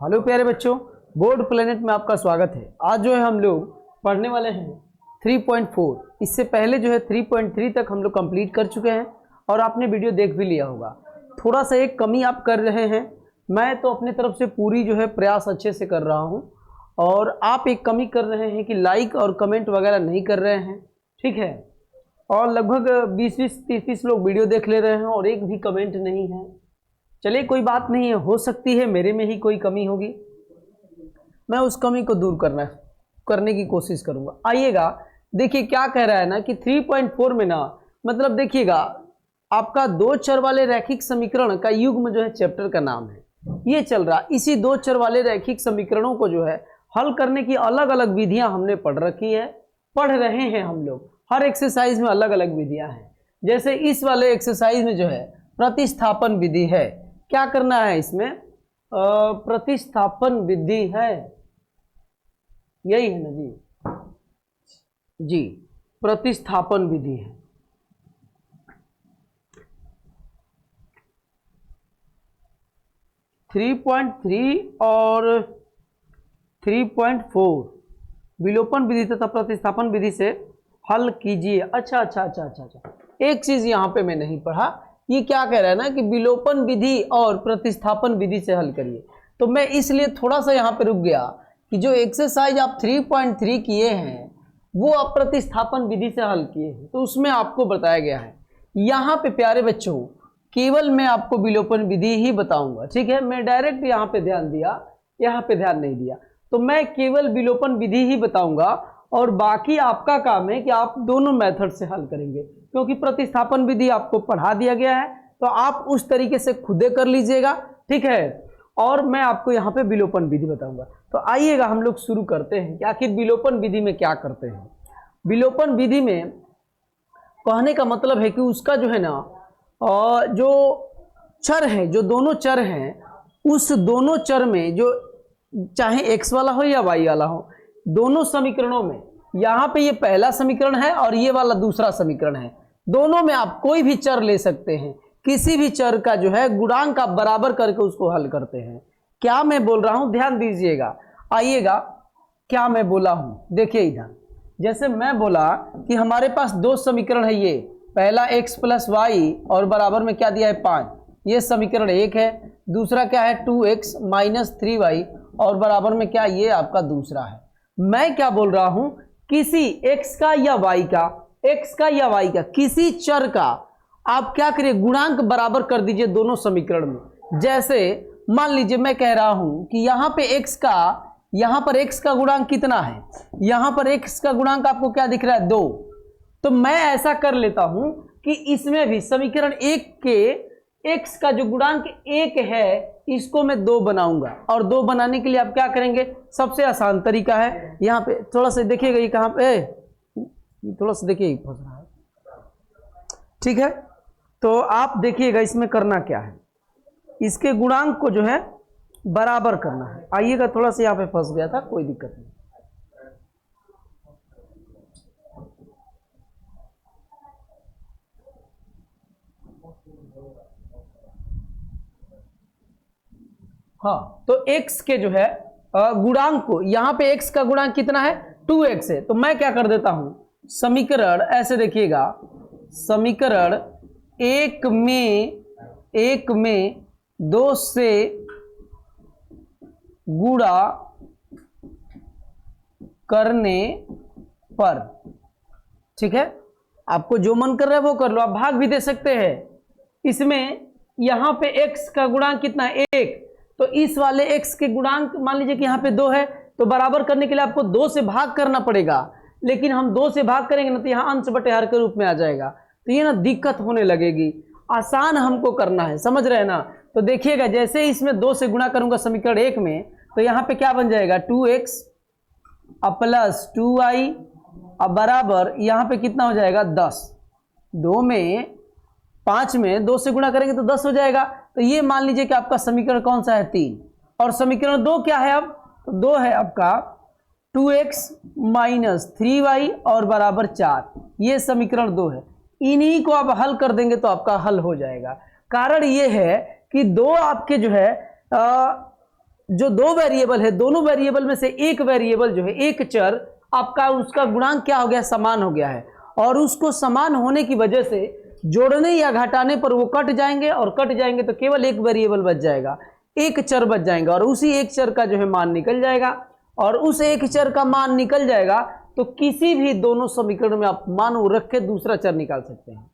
Hello प्यारे बच्चों, board planet में आपका स्वागत है। आज जो है हम लोग पढ़ने वाले हैं 3.4। इससे पहले जो है 3.3 तक हम लोग कंप्लीट कर चुके हैं और आपने वीडियो देख भी लिया होगा। थोड़ा सा एक कमी आप कर रहे हैं, मैं तो अपने तरफ से पूरी जो है प्रयास अच्छे से कर रहा हूं और आप एक कमी कर रहे हैं कि लाइक और कमेंट वगैरह नहीं कर रहे हैं, ठीक है। और लगभग 20-20, 30-30 लोग वीडियो देख ले रहे हैं और एक भी कमेंट नहीं है। चलिए कोई बात नहीं है, हो सकती है मेरे में ही कोई कमी होगी, मैं उस कमी को दूर करने की कोशिश करूंगा। आइएगा देखिए क्या कह रहा है ना कि 3.4 में ना मतलब देखिएगा आपका दो चर वाले रैखिक समीकरण का युग्म जो है चैप्टर का नाम है, ये चल रहा। इसी दो चर वाले रैखिक समीकरणों को जो है हल करने की अलग अलग विधियां हमने पढ़ रखी है, पढ़ रहे हैं हम लोग। हर एक्सरसाइज में अलग अलग विधियां हैं। जैसे इस वाले एक्सरसाइज में जो है प्रतिस्थापन विधि है। क्या करना है इसमें? प्रतिस्थापन विधि है, यही है ना जी, प्रतिस्थापन विधि है। थ्री 3.3 और 3.4 विलोपन विधि तथा प्रतिस्थापन विधि से हल कीजिए। अच्छा, एक चीज यहां पे मैं नहीं पढ़ा। ये क्या कह रहा है ना कि विलोपन विधि और प्रतिस्थापन विधि से हल करिए, तो मैं इसलिए थोड़ा सा यहाँ पे रुक गया कि जो एक्सरसाइज आप 3.3 किए हैं वो आप प्रतिस्थापन विधि से हल किए हैं, तो उसमें आपको बताया गया है। यहाँ पे प्यारे बच्चों केवल मैं आपको विलोपन विधि ही बताऊंगा, ठीक है। मैं डायरेक्ट यहाँ पे ध्यान दिया, यहाँ पे ध्यान नहीं दिया, तो मैं केवल विलोपन विधि ही बताऊंगा और बाकी आपका काम है कि आप दोनों मेथड से हल करेंगे, क्योंकि प्रतिस्थापन विधि आपको पढ़ा दिया गया है, तो आप उस तरीके से खुदे कर लीजिएगा, ठीक है। और मैं आपको यहाँ पे विलोपन विधि बताऊंगा। तो आइएगा हम लोग शुरू करते हैं कि आखिर विलोपन विधि में क्या करते हैं। विलोपन विधि में कहने का मतलब है कि उसका जो है ना जो चर है, जो दोनों चर हैं, उस दोनों चर में जो चाहे x वाला हो या y वाला हो, दोनों समीकरणों में, यहाँ पे ये पहला समीकरण है और ये वाला दूसरा समीकरण है, दोनों में आप कोई भी चर ले सकते हैं। किसी भी चर का जो है गुणांक आप बराबर करके उसको हल करते हैं। क्या मैं बोल रहा हूं ध्यान दीजिएगा। आइएगा क्या मैं बोला हूं, देखिए इधर। जैसे मैं बोला कि हमारे पास दो समीकरण है, ये पहला x + y और बराबर में क्या दिया है 5, ये समीकरण एक है। दूसरा क्या है 2x - 3y और बराबर में क्या, ये आपका दूसरा है। मैं क्या बोल रहा हूं, किसी x का या y का किसी चर का आप क्या करिए, गुणांक बराबर कर दीजिए दोनों समीकरण में। जैसे मान लीजिए मैं कह रहा हूं कि यहाँ पर x का गुणांक कितना है, यहाँ पर x का गुणांक आपको क्या दिख रहा है 2। तो मैं ऐसा कर लेता हूं कि इसमें भी समीकरण एक के x का जो गुणांक 1 है इसको मैं 2 बनाऊंगा। और 2 बनाने के लिए आप क्या करेंगे, सबसे आसान तरीका है, यहाँ पे थोड़ा सा देखिएगा, ये कहाँ पे, थोड़ा सा देखिए फंस रहा है, ठीक है। तो आप देखिएगा इसमें करना क्या है, इसके गुणांक को जो है बराबर करना है। आइएगा, थोड़ा सा यहाँ पे फंस गया था, कोई दिक्कत नहीं। हाँ, तो x के जो है गुणांक को, यहाँ पे x का गुणांक कितना है 2x है, तो मैं क्या कर देता हूं, समीकरण ऐसे देखिएगा, समीकरण एक में 2 से गुणा करने पर, ठीक है। आपको जो मन कर रहा है वो कर लो, आप भाग भी दे सकते हैं। इसमें यहां पे x का गुणांक कितना है 1, तो इस वाले x के गुणांक मान लीजिए कि यहाँ पे 2 है, तो बराबर करने के लिए आपको 2 से भाग करना पड़ेगा। लेकिन हम 2 से भाग करेंगे ना तो यहाँ अंश बटे हर के रूप में आ जाएगा, तो ये ना दिक्कत होने लगेगी। आसान हमको करना है, समझ रहे हैं ना। तो देखिएगा जैसे इसमें 2 से गुणा करूंगा समीकरण एक में, तो यहाँ पे क्या बन जाएगा 2x + 2y अब बराबर यहाँ पे कितना हो जाएगा 10। 5 में 2 से गुणा करेंगे तो 10 हो जाएगा। तो ये मान लीजिए कि आपका समीकरण कौन सा है 3, और समीकरण 2 क्या है, अब तो 2 है आपका 2x - 3y और बराबर 4, ये समीकरण 2 है। इन्हीं को आप हल कर देंगे तो आपका हल हो जाएगा। कारण ये है कि दो आपके जो है जो दो वेरिएबल है, दोनों वेरिएबल में से एक वेरिएबल जो है, एक चर आपका, उसका गुणांक क्या हो गया, समान हो गया है, और उसको समान होने की वजह से जोड़ने या घटाने पर वो कट जाएंगे, और कट जाएंगे तो केवल एक वेरिएबल बच जाएगा, एक चर बच जाएगा, और उसी एक चर का जो है मान निकल जाएगा, और उस एक चर का मान निकल जाएगा तो किसी भी दोनों समीकरण में आप मान रख के दूसरा चर निकाल सकते हैं।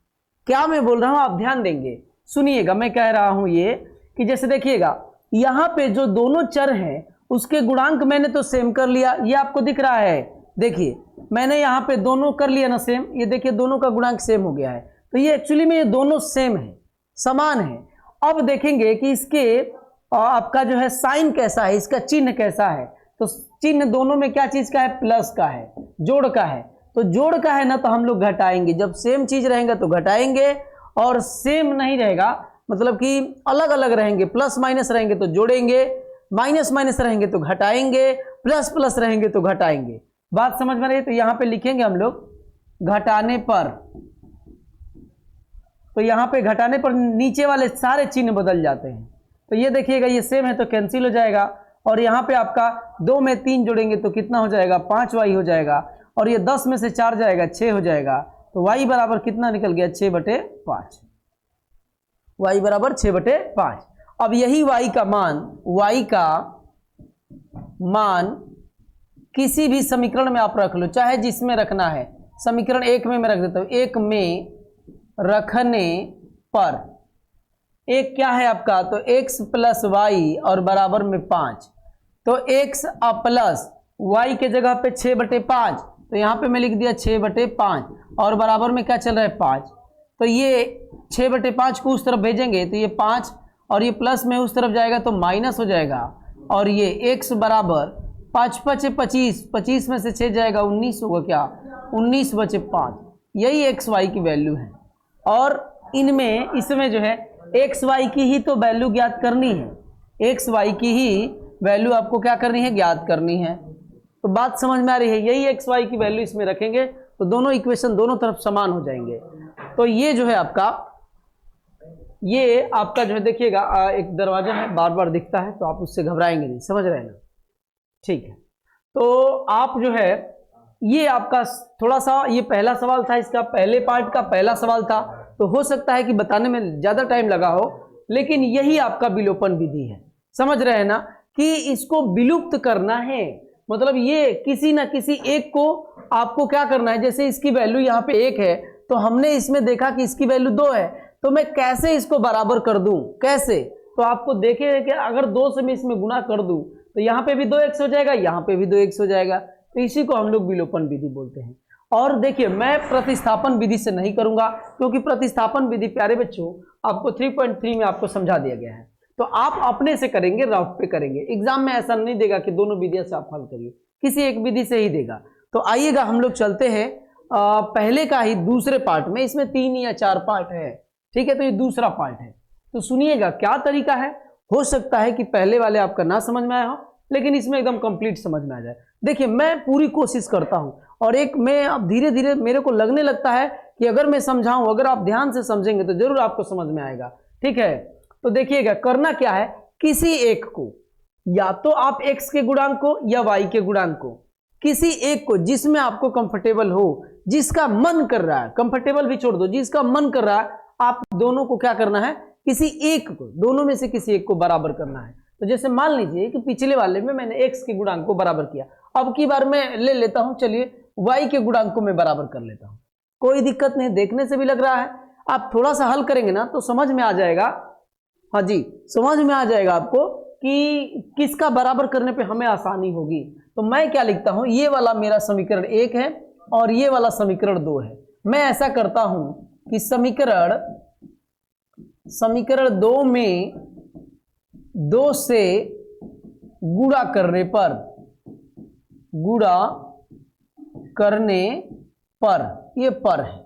क्या मैं बोल रहा हूं आप ध्यान देंगे, सुनिएगा। मैं कह रहा हूं ये कि जैसे देखिएगा, यहां पे जो दोनों चर हैं उसके गुणांक मैंने तो सेम कर लिया, ये आपको दिख रहा है, देखिए मैंने यहां पे दोनों कर लिया ना सेम, ये देखिए दोनों का गुणांक सेम हो गया है, तो ये एक्चुअली में ये दोनों सेम है, समान है। अब देखेंगे कि इसके आपका जो है साइन कैसा है, इसका चिन्ह कैसा है, तो चिन्ह दोनों में क्या चीज का है, प्लस का है, जोड़ का है, तो जोड़ का है ना तो हम लोग घटाएंगे, जब सेम चीज रहेगा तो घटाएंगे, और सेम नहीं रहेगा मतलब कि अलग अलग रहेंगे, प्लस माइनस रहेंगे तो जोड़ेंगे, माइनस माइनस रहेंगे तो घटाएंगे, प्लस प्लस रहेंगे तो घटाएंगे। बात समझ में रही है? तो यहां पे लिखेंगे हम लोग घटाने पर, तो यहां पे घटाने पर नीचे वाले सारे चिन्ह बदल जाते हैं, तो ये देखिएगा ये सेम है तो कैंसिल हो जाएगा, और यहाँ पे आपका 2 में 3 जोड़ेंगे तो कितना हो जाएगा, 5y हो जाएगा, और ये 10 में से 4 जाएगा 6 हो जाएगा, तो y बराबर कितना निकल गया, 6/5, y बराबर 6/5। अब यही y का मान किसी भी समीकरण में आप रख लो, चाहे जिसमें रखना है, समीकरण 1 में मैं रख देता हूं, 1 में रखने पर एक क्या है आपका, तो x प्लस वाई और बराबर में 5, तो x प्लस y के जगह पे 6/5, तो यहाँ पे मैं लिख दिया 6/5, और बराबर में क्या चल रहा है 5, तो ये 6/5 को उस तरफ भेजेंगे तो ये 5, और ये प्लस में उस तरफ जाएगा तो माइनस हो जाएगा, और ये x बराबर 5 × 5 = 25, 25 में से 6 जाएगा 19 होगा, क्या 19/5, यही एक्स वाई की वैल्यू है। और इनमें इसमें जो है एक्स वाई की ही तो वैल्यू ज्ञात करनी है, एक्स वाई की ही वैल्यू आपको क्या करनी है, ज्ञात करनी है। तो बात समझ में आ रही है, यही एक्स वाई की वैल्यू इसमें रखेंगे तो दोनों इक्वेशन दोनों तरफ समान हो जाएंगे। तो ये जो है आपका, ये आपका जो है देखिएगा एक दरवाजा है, बार बार दिखता है, तो आप उससे घबराएंगे नहीं, समझ रहे हैं ना, ठीक है। तो आप जो है ये आपका थोड़ा सा, ये पहला सवाल था, इसका पहले पार्ट का पहला सवाल था, तो हो सकता है कि बताने में ज़्यादा टाइम लगा हो, लेकिन यही आपका विलोपन विधि है, समझ रहे हैं ना, कि इसको विलुप्त करना है, मतलब ये किसी ना किसी एक को आपको क्या करना है, जैसे इसकी वैल्यू यहाँ पे 1 है, तो हमने इसमें देखा कि इसकी वैल्यू 2 है, तो मैं कैसे इसको बराबर कर दूं, कैसे, तो आपको देखे कि अगर 2 से मैं इसमें गुना कर दूं तो यहाँ पे भी 2x हो जाएगा, यहाँ पे भी 2x हो जाएगा, तो इसी को हम लोग विलोपन विधि बोलते हैं। और देखिए मैं प्रतिस्थापन विधि से नहीं करूंगा, क्योंकि प्रतिस्थापन विधि प्यारे बच्चों आपको 3.3 में आपको समझा दिया गया है, तो आप अपने से करेंगे, रफ पे करेंगे, एग्जाम में ऐसा नहीं देगा कि दोनों विधियों से आप हल करिए, किसी एक विधि से ही देगा। तो आइएगा हम लोग चलते हैं पहले का ही दूसरे पार्ट में, इसमें 3 या 4 पार्ट है, ठीक है, तो ये दूसरा पार्ट है, तो सुनिएगा क्या तरीका है। हो सकता है कि पहले वाले आपका ना समझ में आया हो, लेकिन इसमें एकदम कंप्लीट समझ में आ जाए। देखिए मैं पूरी कोशिश करता हूं, और एक मैं अब धीरे धीरे मेरे को लगने लगता है कि अगर मैं समझाऊं, अगर आप ध्यान से समझेंगे तो जरूर आपको समझ में आएगा, ठीक है। तो देखिएगा करना क्या है, किसी एक को, या तो आप x के गुणांक को या y के गुणांक को, किसी एक को जिसमें आपको कंफर्टेबल हो, जिसका मन कर रहा है, कंफर्टेबल भी छोड़ दो, जिसका मन कर रहा है, आप दोनों को क्या करना है, किसी एक को, दोनों में से किसी एक को बराबर करना है। तो जैसे मान लीजिए कि पिछले वाले में मैंने x के गुणांक को बराबर किया, अब की बार मैं ले लेता हूं, चलिए y के गुणांक को मैं बराबर कर लेता हूं, कोई दिक्कत नहीं, देखने से भी लग रहा है, आप थोड़ा सा हल करेंगे ना तो समझ में आ जाएगा, हाँ जी समझ में आ जाएगा आपको कि किसका बराबर करने पे हमें आसानी होगी। तो मैं क्या लिखता हूं, ये वाला मेरा समीकरण 1 है और ये वाला समीकरण 2 है। मैं ऐसा करता हूं कि समीकरण 2 में 2 से गुणा करने पर ये पर है,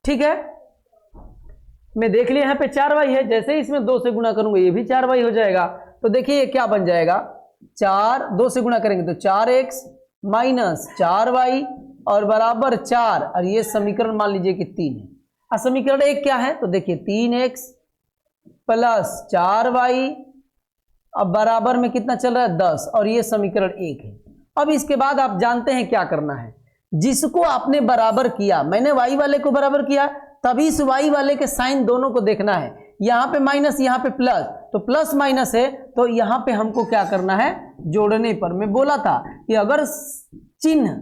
ठीक है। मैं देख लिया यहाँ पे 4y है, जैसे ही इसमें 2 से गुणा करूंगा ये भी 4y हो जाएगा। तो देखिए ये क्या बन जाएगा, 2 से गुणा करेंगे तो 4x माइनस 4y और बराबर 4, और ये समीकरण मान लीजिए कि 3 है। और समीकरण 1 क्या है, तो देखिए 3x प्लस 4y अब बराबर में कितना चल रहा है 10 और ये समीकरण 1 है। अब इसके बाद आप जानते हैं क्या करना है, जिसको आपने बराबर किया, मैंने y वाले को बराबर किया, तभी इस y वाले के साइन दोनों को देखना है, यहाँ पे माइनस यहाँ पे प्लस, तो प्लस माइनस है तो यहाँ पे हमको क्या करना है, जोड़ने पर मैं बोला था कि अगर चिन्ह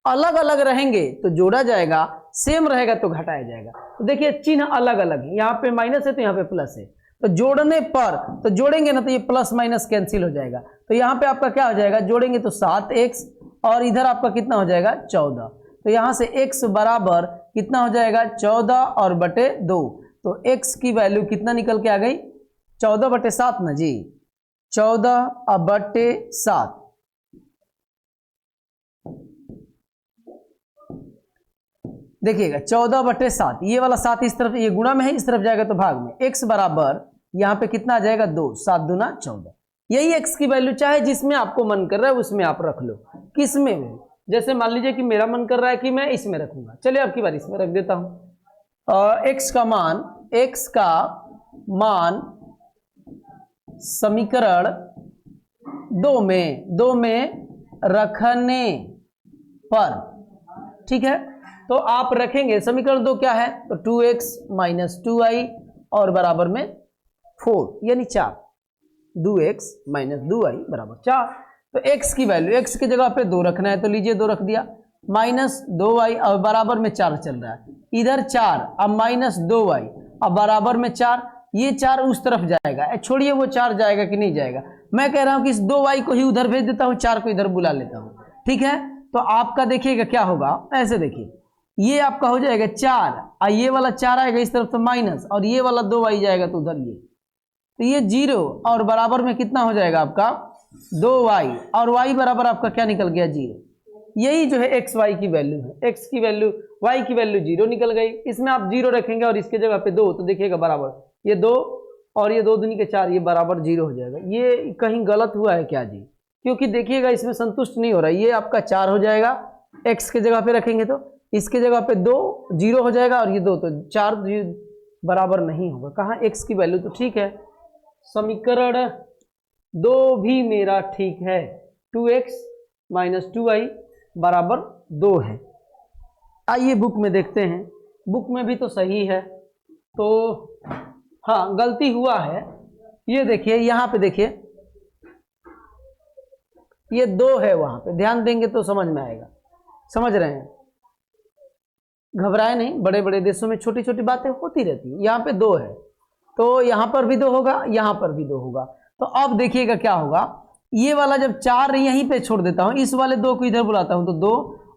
अलग अलग रहेंगे तो जोड़ा जाएगा, सेम रहेगा तो घटाया जाएगा। तो देखिए चिन्ह अलग अलग है, यहाँ पे माइनस है तो यहाँ पे प्लस है, तो जोड़ने पर तो जोड़ेंगे ना तो ये प्लस माइनस कैंसिल हो जाएगा, तो यहाँ पे आपका क्या हो जाएगा, जोड़ेंगे तो 7x और इधर आपका कितना हो जाएगा 14, तो यहाँ से x बराबर कितना हो जाएगा 14 और बटे 2, तो x की वैल्यू कितना निकल के आ गई 14 बटे 7 ना जी, 14 और बटे 7। देखिएगा 14 बटे 7, ये वाला 7 इस तरफ, ये गुणा में है, इस तरफ जाएगा तो भाग में, x बराबर यहाँ पे कितना आ जाएगा 2, 7 दूना 14। यही x की वैल्यू चाहे जिसमें आपको मन कर रहा है उसमें आप रख लो, किसमें भी, जैसे मान लीजिए कि मेरा मन कर रहा है कि मैं इसमें रखूंगा, चलिए आपकी बार इसमें रख देता हूं। x का मान समीकरण 2 में रखने पर, ठीक है, तो आप रखेंगे समीकरण 2 क्या है, तो 2x माइनस 2y और बराबर में 4 यानी 4, 2x माइनस 2y बराबर 4। तो x की वैल्यू, x की जगह पे 2 रखना है तो लीजिए 2 रख दिया, माइनस 2y और बराबर में 4 चल रहा है, इधर 4 अब माइनस 2y अब बराबर में 4, ये 4 उस तरफ जाएगा, छोड़िए वो 4 जाएगा कि नहीं जाएगा, मैं कह रहा हूं कि इस 2y को ही उधर भेज देता हूं, 4 को इधर बुला लेता हूं, ठीक है। तो आपका देखिएगा क्या होगा, ऐसे देखिए ये आपका हो जाएगा 4 और ये वाला 4 आएगा इस तरफ तो माइनस, और ये वाला 2y जाएगा तो उधर ये, तो ये 0 और बराबर में कितना हो जाएगा आपका 2y और y बराबर आपका क्या निकल गया 0। यही जो है x y की वैल्यू है, x की वैल्यू y की वैल्यू 0 निकल गई, इसमें आप 0 रखेंगे और इसके जगह पे 2, तो देखिएगा बराबर ये 2 और ये 2 दूनी के 4, ये बराबर 0 हो जाएगा। ये कहीं गलत हुआ है क्या जी, क्योंकि देखिएगा इसमें संतुष्ट नहीं हो रहा, ये आपका 4 हो जाएगा, x के जगह पे रखेंगे तो इसके जगह पे 2 0 हो जाएगा और ये 2, तो 4 बराबर नहीं होगा, कहाँ x की वैल्यू तो ठीक है, समीकरण 2 भी मेरा ठीक है, 2x माइनस 2y बराबर 2 है। आइए बुक में देखते हैं, बुक में भी तो सही है, तो हाँ गलती हुआ है, ये देखिए यहाँ पे देखिए ये 2 है, वहां पे ध्यान देंगे तो समझ में आएगा, समझ रहे हैं, घबराए नहीं, बड़े बड़े देशों में छोटी छोटी बातें होती रहती है, यहाँ पे 2 है तो यहाँ पर भी 2 होगा, यहाँ पर भी 2 होगा, तो अब देखिएगा क्या होगा, ये वाला जब 4 यहीं पे छोड़ देता हूँ, इस वाले 2 को इधर बुलाता हूँ तो 2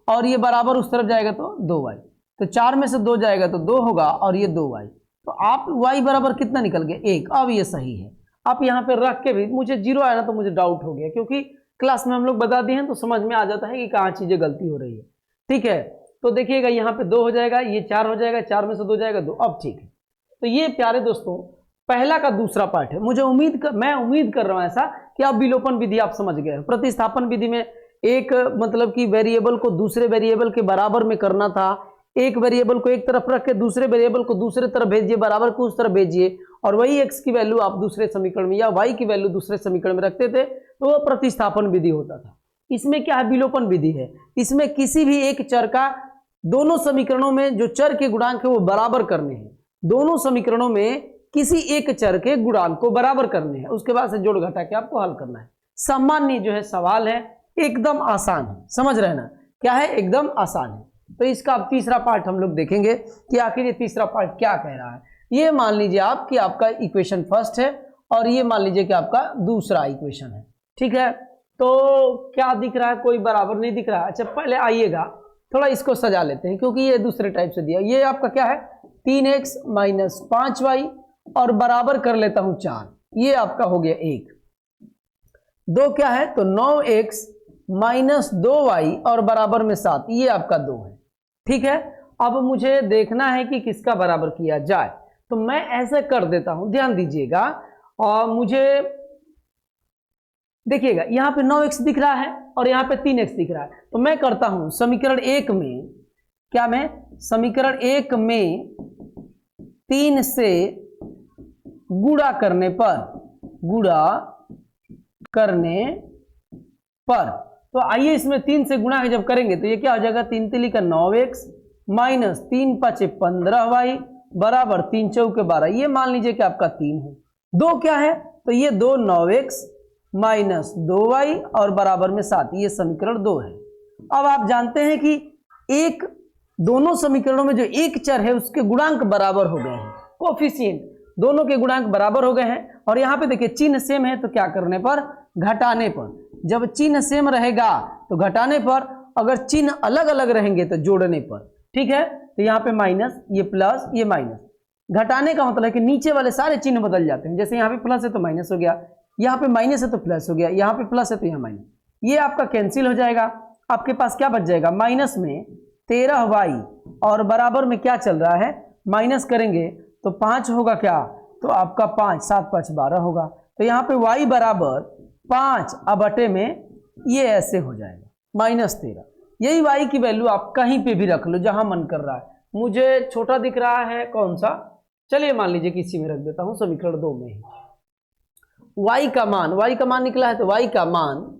और ये बराबर उस तरफ जाएगा तो 2y, तो 4 में से 2 जाएगा तो 2 होगा और ये 2y, तो आप y बराबर कितना निकल गया 1। अब ये सही है, आप यहाँ पे रख के भी, मुझे 0 आया ना तो मुझे डाउट हो गया, क्योंकि क्लास में हम लोग बता दिए हैं तो समझ में आ जाता है कि कहाँ चीजें गलती हो रही है, ठीक है। तो देखिएगा यहाँ पे 2 हो जाएगा, ये 4 हो जाएगा, 4 में से 2 जाएगा 2, अब ठीक है। तो ये प्यारे दोस्तों पहला का दूसरा पार्ट है, मैं उम्मीद कर रहा हूँ ऐसा कि आप विलोपन विधि आप समझ गए। प्रतिस्थापन विधि में एक मतलब कि वेरिएबल को दूसरे वेरिएबल के बराबर में करना था, एक वेरिएबल को एक तरफ रख के दूसरे वेरिएबल को दूसरे तरफ भेजिए, बराबर को उस तरफ भेजिए, और वही x की वैल्यू आप दूसरे समीकरण में या y की वैल्यू दूसरे समीकरण में रखते थे, तो वो प्रतिस्थापन विधि होता था। इसमें क्या है, विलोपन विधि है, इसमें किसी भी एक चर का दोनों समीकरणों में जो चर के गुणांक है वो बराबर करने हैं, दोनों समीकरणों में किसी एक चर के गुणांक को बराबर करने हैं, उसके बाद से जोड़ घटा के आपको हल करना है। सामान्य जो है सवाल है, एकदम आसान है, समझ रहे ना, क्या है एकदम आसान है। तो इसका अब तीसरा पार्ट हम लोग देखेंगे कि आखिर ये तीसरा पार्ट क्या कह रहा है। ये मान लीजिए आप कि आपका इक्वेशन फर्स्ट है और ये मान लीजिए कि आपका दूसरा इक्वेशन है, ठीक है। तो क्या दिख रहा है, कोई बराबर नहीं दिख रहा है। अच्छा पहले आइएगा थोड़ा इसको सजा लेते हैं, क्योंकि ये दूसरे टाइप से दिया। ये आपका क्या है 3x माइनस 5y और बराबर कर लेता हूं 4, ये आपका हो गया 1। 2 क्या है तो 9x माइनस 2y और बराबर में 7, ये आपका 2 है, ठीक है। अब मुझे देखना है कि किसका बराबर किया जाए, तो मैं ऐसे कर देता हूं, ध्यान दीजिएगा। और मुझे देखिएगा यहां पे 9x दिख रहा है और यहां पे 3x दिख रहा है, तो मैं करता हूं समीकरण 1 में, क्या मैं समीकरण 1 में 3 से गुणा करने पर, गुणा करने पर। तो आइए इसमें 3 से गुणा जब करेंगे तो ये क्या हो जाएगा, 3 तिली का 9x माइनस 3 5 15y बराबर 3 चौके 12। ये मान लीजिए कि आपका 3 है। 2 क्या है, तो ये 2 9x माइनस 2y और बराबर में 7, ये समीकरण 2 है। अब आप जानते हैं कि एक दोनों समीकरणों में जो एक चर है उसके गुणांक बराबर हो गए हैं, कोफिशिएंट दोनों के गुणांक बराबर हो गए हैं। और यहाँ पे देखिए चिन्ह सेम है तो क्या करने पर, घटाने पर। जब चिन्ह सेम रहेगा तो घटाने पर, अगर चिन्ह अलग अलग रहेंगे तो जोड़ने पर। ठीक है, तो यहाँ पे माइनस, ये प्लस, ये माइनस। घटाने का मतलब है कि नीचे वाले सारे चिन्ह बदल जाते हैं। जैसे यहाँ पे प्लस है तो माइनस हो गया, यहाँ पे माइनस है तो प्लस हो गया, यहाँ पे प्लस है तो यहाँ माइनस। ये आपका कैंसिल हो जाएगा। आपके पास क्या बच जाएगा, माइनस में 13y और बराबर में क्या चल रहा है, माइनस करेंगे तो 5 होगा क्या, तो आपका 5 7 5 12 होगा। तो यहाँ पे y बराबर 5 अब बटे में ये ऐसे हो जाएगा -13। यही y की वैल्यू आप कहीं पे भी रख लो जहां मन कर रहा है। मुझे छोटा दिख रहा है कौन सा, चलिए मान लीजिए कि इसी में रख देता हूं, समीकरण 2 में ही y का मान निकला है, तो y का मान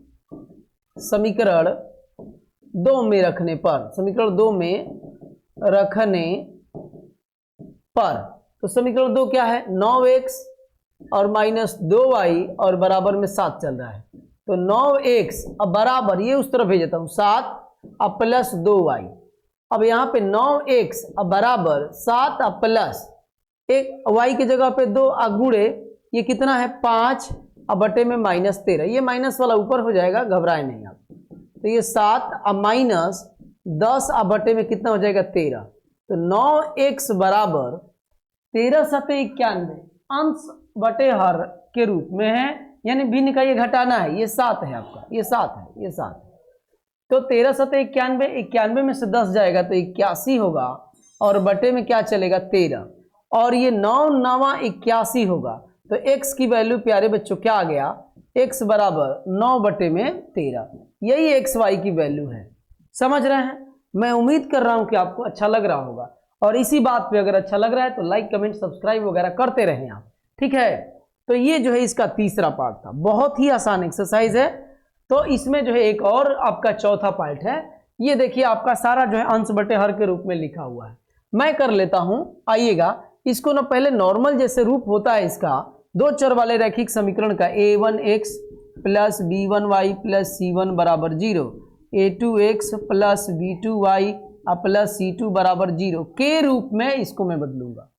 समीकरण 2 में रखने पर, समीकरण 2 में रखने पर, तो समीकरण 2 क्या है, 9x और माइनस 2y और बराबर में 7 चल रहा है। तो 9x अब बराबर, ये उस तरफ भेज देता हूं, 7 अब प्लस 2y। अब यहाँ पे 9x अब बराबर 7 अब प्लस एक y की जगह पे 2 गुणे, ये कितना है 5 अब बटे में -13। ये माइनस वाला ऊपर हो जाएगा, घबराए नहीं आप। तो ये 7 अब माइनस 10 अब बटे में कितना हो जाएगा 13। तो 9x बराबर 13 7 91 अंश बटे हर के रूप में है, यानी भिन्न का ये घटाना है, ये 7 है आपका, ये 7 है, ये 7 है। तो 13 7 91, 91 में से 10 जाएगा तो 81 होगा और बटे में क्या चलेगा 13, और ये 9 9 81 होगा। तो x की वैल्यू प्यारे बच्चों क्या आ गया, x बराबर 9 बटे में 13। यही x y की वैल्यू है। समझ रहे हैं, मैं उम्मीद कर रहा हूं कि आपको अच्छा लग रहा होगा। और इसी बात पे अगर अच्छा लग रहा है तो लाइक कमेंट सब्सक्राइब वगैरह करते रहें आप, ठीक है। तो ये जो है इसका तीसरा पार्ट था, बहुत ही आसान एक्सरसाइज है। तो इसमें जो है एक और आपका चौथा पार्ट है, ये देखिए आपका सारा जो है अंश बटे हर के रूप में लिखा हुआ है। मैं कर लेता हूं, आइएगा इसको ना, पहले नॉर्मल जैसे रूप होता है इसका, 2 चर वाले रैखिक समीकरण का a1x plus b1y plus c1 बराबर 0, a2x plus b2y plus c2 बराबर 0 के रूप में इसको मैं बदलूंगा,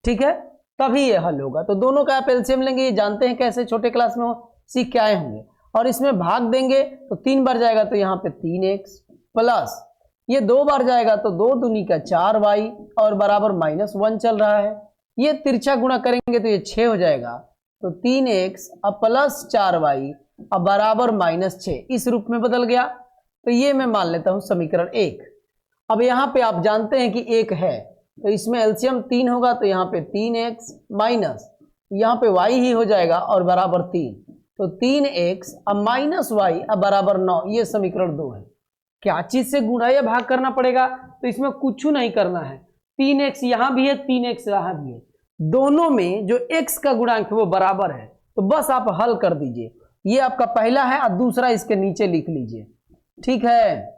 ठीक है, तभी ये हल होगा। तो दोनों का आप एलसीएम लेंगे, ये जानते हैं कैसे, छोटे क्लास में सीख के आए होंगे। और इसमें भाग देंगे तो 3 बार जाएगा तो यहाँ पे 3x प्लस ये 2 बार जाएगा तो 2 दूनी का 4y और बराबर -1 चल रहा है। ये तिरछा गुणा करेंगे तो ये 6 हो जाएगा, तो 3x अब प्लस 4y अब बराबर -6, इस रूप में बदल गया। तो ये मैं मान लेता हूं समीकरण 1। अब यहाँ पे आप जानते हैं कि 1 है तो इसमें एलसीएम 3 होगा, तो यहाँ पे 3x माइनस यहाँ पे y ही हो जाएगा और बराबर 3, तो 3x अब -y अब बराबर 9। ये समीकरण 2 है। क्या चीज से गुणा या भाग करना पड़ेगा, तो इसमें कुछ नहीं करना है। 3x यहाँ भी है, 3x यहाँ भी है, दोनों में जो x का गुणांक है वो बराबर है, तो बस आप हल कर दीजिए। ये आपका पहला है और दूसरा इसके नीचे लिख लीजिए, ठीक है।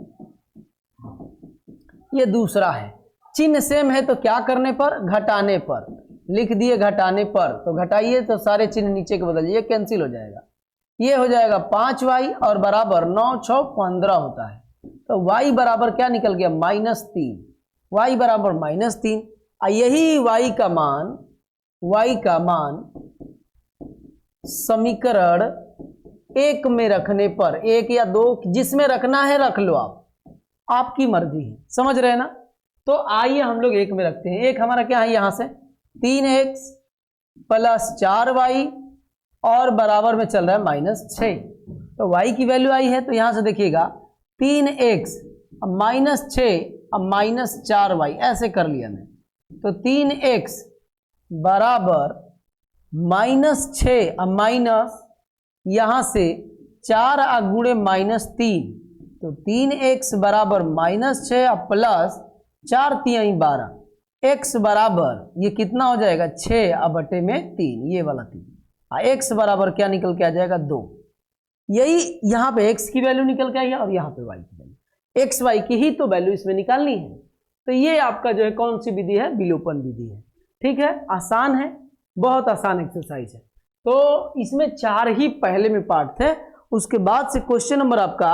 ये दूसरा है, चिन्ह सेम है तो क्या करने पर, घटाने पर लिख दिए, घटाने पर तो घटाइए तो सारे चिन्ह नीचे के बदलिए, कैंसिल हो जाएगा। ये हो जाएगा 5y और बराबर 9 6 15 होता है, तो y बराबर क्या निकल गया -3, y बराबर -3। यही y का मान समीकरण 1 में रखने पर, 1 या 2 जिसमें रखना है रख लो, आपकी मर्जी है, समझ रहे हैं ना। तो आइए हम लोग 1 में रखते हैं। 1 हमारा क्या है, यहां से 3x प्लस 4y और बराबर में चल रहा है -6, तो y की वैल्यू आई है, तो यहां से देखिएगा 3x अब -6 अब -4y ऐसे कर लिया मैं, तो 3x बराबर -6 अब माइनस यहां से 4 गुणे -3, तो 3x बराबर -6 अब प्लस 4 3 12, x बराबर ये कितना हो जाएगा 6 अब बटे में 3, ये वाला 3, x बराबर क्या निकल के आ जाएगा 2। यही यहाँ पे x की वैल्यू निकल के आई है और यहाँ पे y की वैल्यू, x y की ही तो वैल्यू इसमें निकालनी है। तो ये आपका जो है कौन सी विधि है, विलोपन विधि है। ठीक है, आसान है, बहुत आसान एक्सरसाइज है। तो इसमें 4 ही पहले में पार्ट थे, उसके बाद से क्वेश्चन नंबर आपका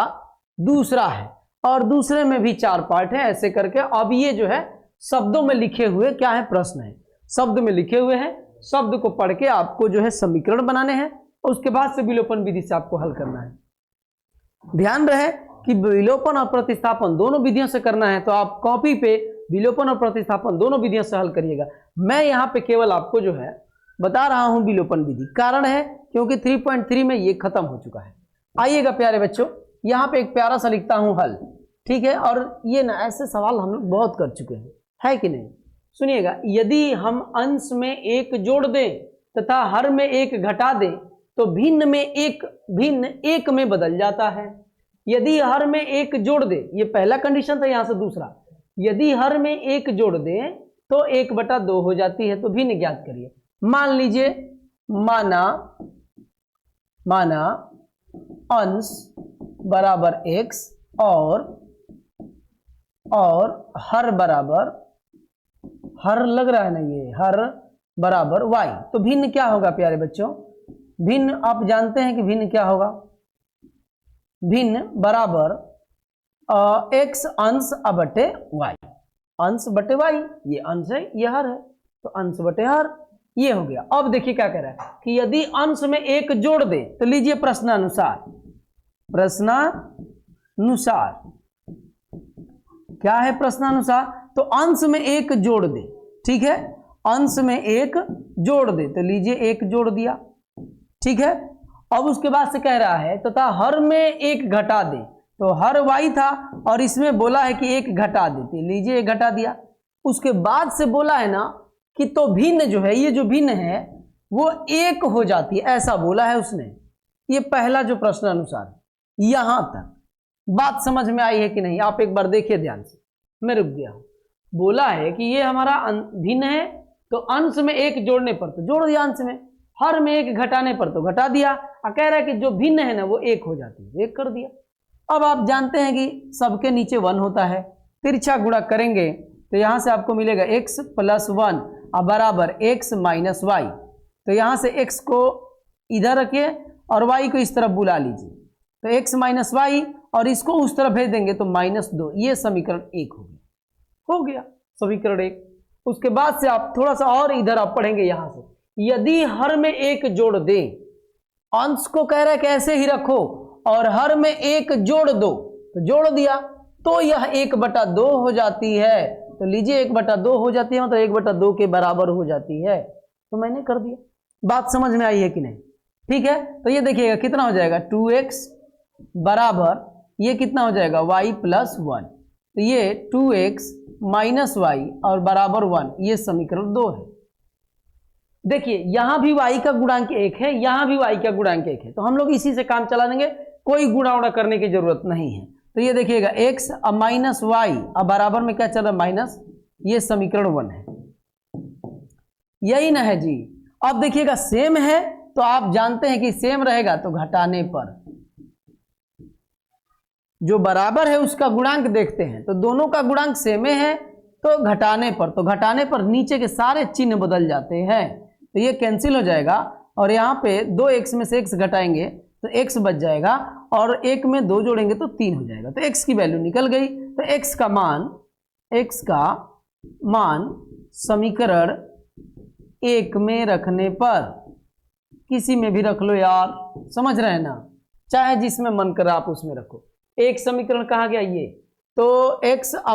दूसरा है और दूसरे में भी 4 पार्ट है, ऐसे करके अब ये जो है शब्दों में लिखे हुए क्या है, प्रश्न है, शब्द में लिखे हुए हैं, शब्द को पढ़ के आपको जो है समीकरण बनाने हैं, उसके बाद से विलोपन विधि से आपको हल करना है। ध्यान रहे कि विलोपन और प्रतिस्थापन दोनों विधियों से करना है, तो आप कॉपी पे विलोपन और प्रतिस्थापन दोनों विधियों से हल करिएगा। मैं यहाँ पे केवल आपको जो है बता रहा हूँ विलोपन विधि, कारण है क्योंकि 3.3 में ये खत्म हो चुका है। आइएगा प्यारे बच्चों, यहाँ पे एक प्यारा सा लिखता हूँ हल, ठीक है, और ये ना ऐसे सवाल हम लोग बहुत कर चुके हैं, है कि नहीं। सुनिएगा, यदि हम अंश में 1 जोड़ दें तथा हर में 1 घटा दें तो भिन्न एक में बदल जाता है। यदि हर में 1 जोड़ दे, ये पहला कंडीशन था, यहां से दूसरा, यदि हर में 1 जोड़ दे तो 1/2 हो जाती है। तो भिन्न ज्ञात करिए। मान लीजिए, माना अंश बराबर x और हर बराबर, हर लग रहा है ना, ये हर बराबर y, तो भिन्न क्या होगा प्यारे बच्चों, भिन्न आप जानते हैं कि भिन्न क्या होगा, भिन्न बराबर x अंश बटे y, अंश बटे y, ये अंश है ये हर है, तो अंश बटे हर, ये हो गया। अब देखिए क्या कह रहा है कि यदि अंश में 1 जोड़ दे, तो लीजिए प्रश्नानुसार क्या है प्रश्नानुसार, तो अंश में 1 जोड़ दे, ठीक है, अंश में 1 जोड़ दे, तो लीजिए 1 जोड़ दिया, ठीक है। अब उसके बाद से कह रहा है तथा हर में 1 घटा दे, तो हर y था और इसमें बोला है कि 1 घटा देते, लीजिए 1 घटा दिया। उसके बाद से बोला है ना कि तो भिन्न जो है, ये जो भिन्न है वो 1 हो जाती है, ऐसा बोला है उसने। ये पहला जो प्रश्न अनुसार, यहां तक बात समझ में आई है कि नहीं, आप एक बार देखिए ध्यान से, मैं रुक गया हूं। बोला है कि ये हमारा भिन्न है, तो अंश में 1 जोड़ने पर तो जोड़ दिया अंश में, हर में 1 घटाने पर तो घटा दिया, और कह रहा है कि जो भिन्न है ना वो 1 हो जाती है, 1 कर दिया। अब आप जानते हैं कि सबके नीचे 1 होता है, तिरछा गुणा करेंगे तो यहां से आपको मिलेगा x + 1 बराबर x - y। तो यहां से x को इधर रखिए और y को इस तरफ बुला लीजिए, तो x - y, और इसको उस तरफ भेज देंगे तो -2, ये समीकरण 1 हो गया समीकरण 1। उसके बाद से आप थोड़ा सा और इधर आप पढ़ेंगे, यहां से यदि हर में 1 जोड़ दे, अंश को कह रहा है कि ऐसे ही रखो, और हर में 1 जोड़ दो, तो जोड़ दिया, तो यह 1/2 हो जाती है। तो लीजिए 1/2 हो जाती है, मतलब 1/2 के बराबर हो जाती है, तो मैंने कर दिया। बात समझ में आई है कि नहीं, ठीक है। तो ये देखिएगा कितना हो जाएगा, 2x बराबर, ये कितना हो जाएगा y + 1, तो ये 2x - y और बराबर 1, ये समीकरण 2 है। देखिए यहां भी y का गुणांक 1 है, यहां भी y का गुणांक 1 है, तो हम लोग इसी से काम चला देंगे, कोई गुणा उड़ा करने की जरूरत नहीं है। तो ये देखिएगा x - y अब बराबर में क्या चल रहा है, माइनस, ये समीकरण 1 है, यही ना है जी। अब देखिएगा सेम है, तो आप जानते हैं कि सेम रहेगा तो घटाने पर, जो बराबर है उसका गुणांक देखते हैं, तो दोनों का गुणांक सेम है, तो घटाने पर नीचे के सारे चिन्ह बदल जाते हैं, तो ये कैंसिल हो जाएगा, और यहाँ पे 2x में से x घटाएंगे तो x बच जाएगा, और 1 में 2 जोड़ेंगे तो 3 हो जाएगा, तो x की वैल्यू निकल गई। तो x का मान समीकरण 1 में रखने पर, किसी में भी रख लो यार, समझ रहे हैं ना, चाहे जिसमें मन करे आप उसमें रखो। एक समीकरण कहाँ गया ये, तो x -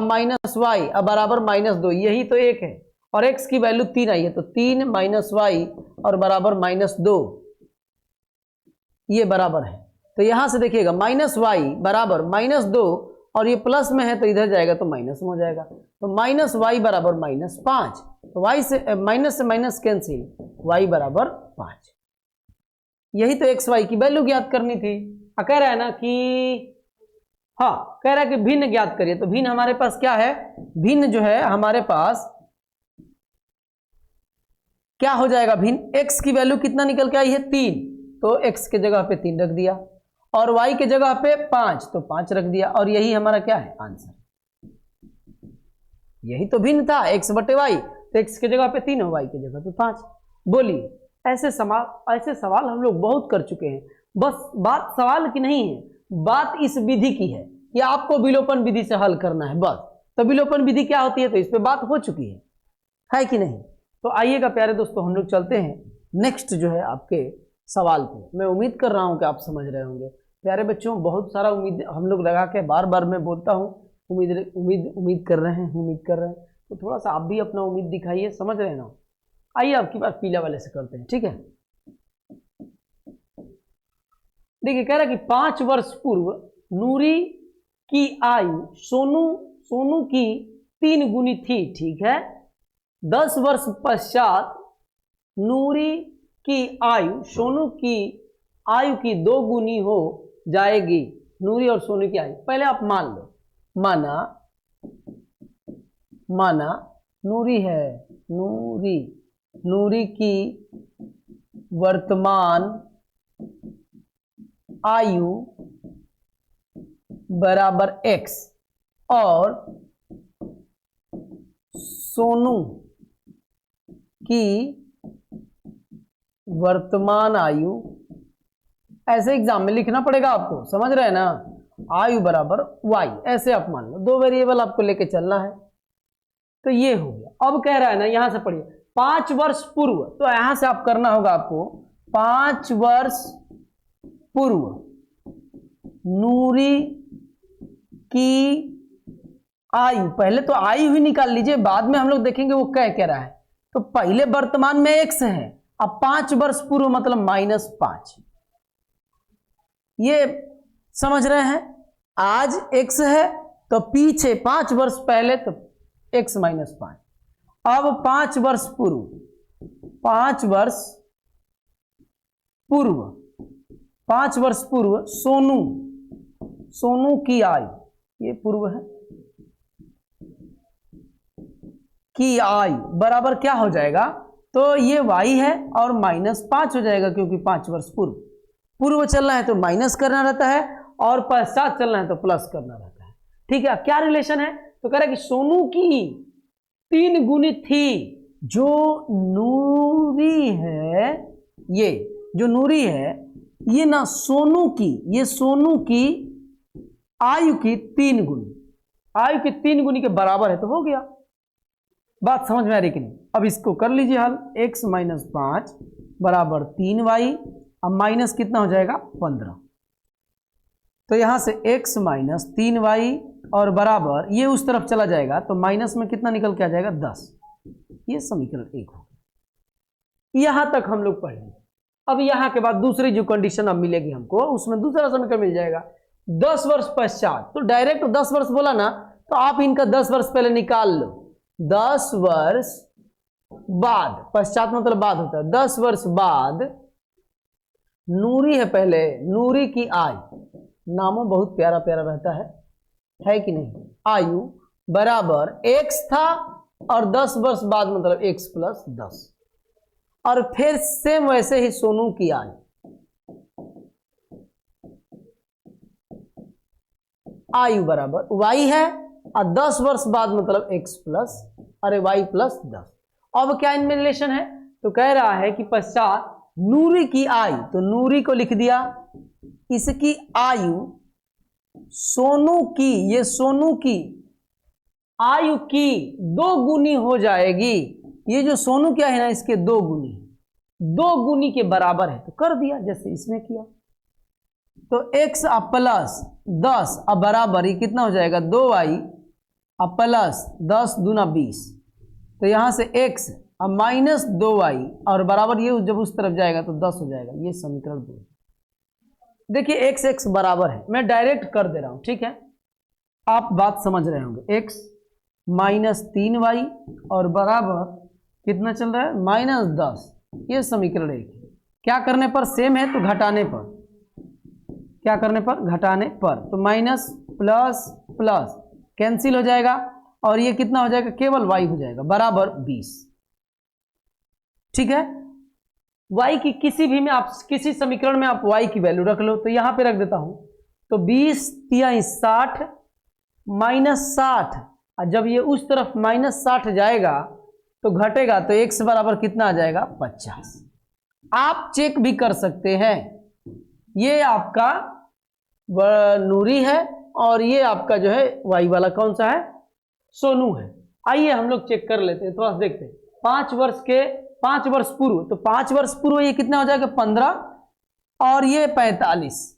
y बराबर -2, यही तो 1 है, और x की वैल्यू 3 आई है, तो 3 - y और बराबर -2, ये बराबर है। तो यहां से देखिएगा -y बराबर -2, और ये प्लस में है तो इधर जाएगा तो माइनस में हो जाएगा, तो -y बराबर -5, तो y से माइनस कैंसिल, y बराबर 5। यही तो x y की वैल्यू ज्ञात करनी थी। कह रहा है ना कि हाँ, कह रहा है कि भिन्न ज्ञात करिए, तो भिन्न हमारे पास क्या है, भिन्न जो है हमारे पास क्या हो जाएगा, भिन्न x की वैल्यू कितना निकल के आई है, 3, तो x के जगह पे 3 रख दिया, और y के जगह पे 5, तो 5 रख दिया, और यही हमारा क्या है आंसर। यही तो भिन्न था, x बटे वाई, तो x के जगह पे 3 और y के जगह पे 5। बोलिए, ऐसे सवाल हम लोग बहुत कर चुके हैं। बस बात सवाल की नहीं है, बात इस विधि की है कि आपको विलोपन विधि से हल करना है बस। तो विलोपन विधि क्या होती है, तो इस पे बात हो चुकी है कि नहीं। तो आइएगा प्यारे दोस्तों, हम लोग चलते हैं नेक्स्ट जो है आपके सवाल पे। मैं उम्मीद कर रहा हूं कि आप समझ रहे होंगे। प्यारे बच्चों, बहुत सारा उम्मीद हम लोग लगा के बार बार मैं बोलता हूं, उम्मीद कर रहे हैं, तो थोड़ा सा आप भी अपना उम्मीद दिखाइए, समझ रहे हैं ना। आइए आपकी बात पीला वाले से करते हैं, ठीक है। देखिए, कह रहा है कि 5 वर्ष पूर्व नूरी की आयु सोनू की 3 गुनी थी, ठीक है। 10 वर्ष पश्चात नूरी की आयु सोनू की आयु की 2 गुनी हो जाएगी। नूरी और सोनू की आयु पहले आप मान लो, माना नूरी है, नूरी की वर्तमान आयु बराबर x और सोनू की वर्तमान आयु, ऐसे एग्जाम में लिखना पड़ेगा आपको, समझ रहे हैं ना। आयु बराबर y, ऐसे आप मान लो, 2 वेरिएबल आपको लेके चलना है। तो ये हो गया। अब कह रहा है ना, यहां से पढ़िए 5 वर्ष पूर्व, तो यहां से आप करना होगा आपको 5 वर्ष पूर्व नूरी की आयु, पहले तो आयु ही निकाल लीजिए, बाद में हम लोग देखेंगे वो कह रहा है। तो पहले वर्तमान में x है, अब 5 वर्ष पूर्व मतलब -5, ये समझ रहे हैं। आज x है तो पीछे 5 वर्ष पहले तो x - 5। अब 5 वर्ष पूर्व सोनू की आयु, ये पूर्व है, की आयु बराबर क्या हो जाएगा, तो ये y है और -5 हो जाएगा, क्योंकि 5 वर्ष पूर्व चलना है तो माइनस करना रहता है, और पश्चात चलना है तो प्लस करना रहता है, ठीक है। क्या रिलेशन है, तो कह रहा है कि सोनू की 3 गुनी थी, जो नूरी है, ये जो नूरी है, ये ना सोनू की आयु की 3 गुनी के बराबर है, तो हो गया। बात समझ में आ रही कि नहीं। अब इसको कर लीजिए हल, x - 5 बराबर 3y, अब माइनस कितना हो जाएगा 15, तो यहां से x - 3y और बराबर ये उस तरफ चला जाएगा, तो माइनस में कितना निकल के आ जाएगा 10। ये समीकरण 1 हो। यहां तक हम लोग पढ़ेंगे। अब यहां के बाद दूसरी जो कंडीशन अब मिलेगी हमको, उसमें दूसरा समीकरण मिल जाएगा 10 वर्ष पश्चात। तो डायरेक्ट 10 वर्ष बोला ना, तो आप इनका 10 वर्ष पहले निकाल लो। 10 वर्ष बाद, पश्चात मतलब बाद होता है, 10 वर्ष बाद नूरी है, पहले नूरी की आयु, नामों बहुत प्यारा प्यारा रहता है कि नहीं। आयु बराबर x था, और 10 वर्ष बाद मतलब x + 10, और फिर सेम वैसे ही सोनू की आयु, बराबर y है, और 10 वर्ष बाद मतलब x y + 10। अब क्या इनमें रिलेशन है, तो कह रहा है कि पश्चात नूरी की आयु, तो नूरी को लिख दिया, इसकी आयु सोनू की, ये सोनू की आयु की 2 गुनी हो जाएगी। ये जो सोनू क्या है ना, इसके 2 गुनी के बराबर है, तो कर दिया जैसे इसमें किया। तो x + 10 अब बराबर ही कितना हो जाएगा 2y + 10 दूना 20, तो यहां से x अब -2y और बराबर ये जब उस तरफ जाएगा तो 10 हो जाएगा। ये समीकरण 2। देखिए x बराबर है, मैं डायरेक्ट कर दे रहा हूं, ठीक है, आप बात समझ रहे होंगे। x - 3y और बराबर कितना चल रहा है -10, ये समीकरण 1 है। क्या करने पर सेम है, तो घटाने पर, क्या करने पर घटाने पर, तो माइनस प्लस प्लस कैंसिल हो जाएगा, और ये कितना हो जाएगा, केवल y हो जाएगा, बराबर 20, ठीक है। y की किसी भी में आप किसी समीकरण में आप y की वैल्यू रख लो। तो यहां पे रख देता हूं, तो 20 तिहाई 60 -60, और जब ये उस तरफ -60 जाएगा तो घटेगा, तो x बराबर कितना आ जाएगा 50। आप चेक भी कर सकते हैं, ये आपका नूरी है और ये आपका जो है y वाला कौन सा है, सोनू है। आइए हम लोग चेक कर लेते हैं, थोड़ा सा देखते हैं। 5 वर्ष पूर्व, तो 5 वर्ष पूर्व ये कितना हो जाएगा 15, और ये 45,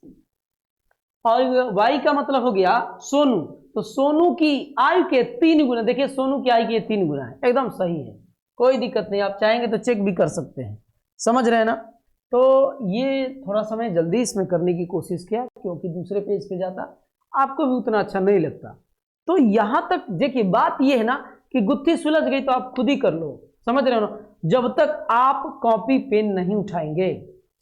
और y का मतलब हो गया सोनू, तो सोनू की आयु के 3 गुना। देखिए सोनू की आयु के 3 गुना है, एकदम सही है, कोई दिक्कत नहीं, आप चाहेंगे तो चेक भी कर सकते हैं, समझ रहे हैं ना। तो ये थोड़ा समय जल्दी इसमें करने की कोशिश किया, क्योंकि दूसरे पेज पे जाता आपको भी उतना अच्छा नहीं लगता। तो यहां तक देखिए, बात ये है ना कि गुत्थी सुलझ गई तो आप खुद ही कर लो, समझ रहे हो ना। जब तक आप कॉपी पेन नहीं उठाएंगे,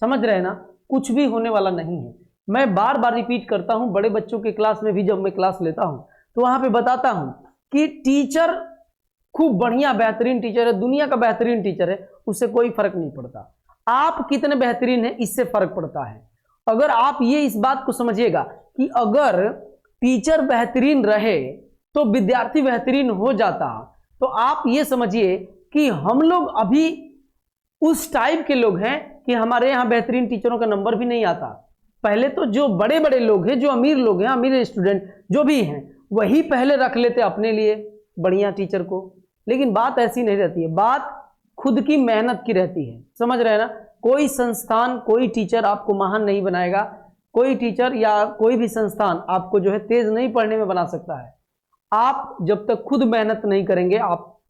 समझ रहे हैं ना, कुछ भी होने वाला नहीं है। मैं बार बार रिपीट करता हूं, बड़े बच्चों के क्लास में भी जब मैं क्लास लेता हूं तो वहां पे बताता हूं कि टीचर खूब बढ़िया बेहतरीन टीचर है, दुनिया का बेहतरीन टीचर है, उससे कोई फर्क नहीं पड़ता। आप कितने बेहतरीन हैं इससे फर्क पड़ता है। अगर आप ये इस बात को समझिएगा कि अगर टीचर बेहतरीन रहे तो विद्यार्थी बेहतरीन हो जाता, तो आप ये समझिए कि हम लोग अभी उस टाइप के लोग हैं कि हमारे यहाँ बेहतरीन टीचरों का नंबर भी नहीं आता। पहले तो जो बड़े बड़े लोग हैं, जो अमीर लोग हैं, अमीर स्टूडेंट जो भी हैं, वही पहले रख लेते अपने लिए बढ़िया टीचर को। लेकिन बात ऐसी नहीं रहती है, बात खुद की मेहनत की रहती है, समझ रहे हैं ना। कोई संस्थान, कोई टीचर आपको महान नहीं बनाएगा, कोई टीचर या कोई भी संस्थान आपको जो है तेज नहीं पढ़ने में बना सकता है। आप जब तक खुद मेहनत नहीं करेंगे आप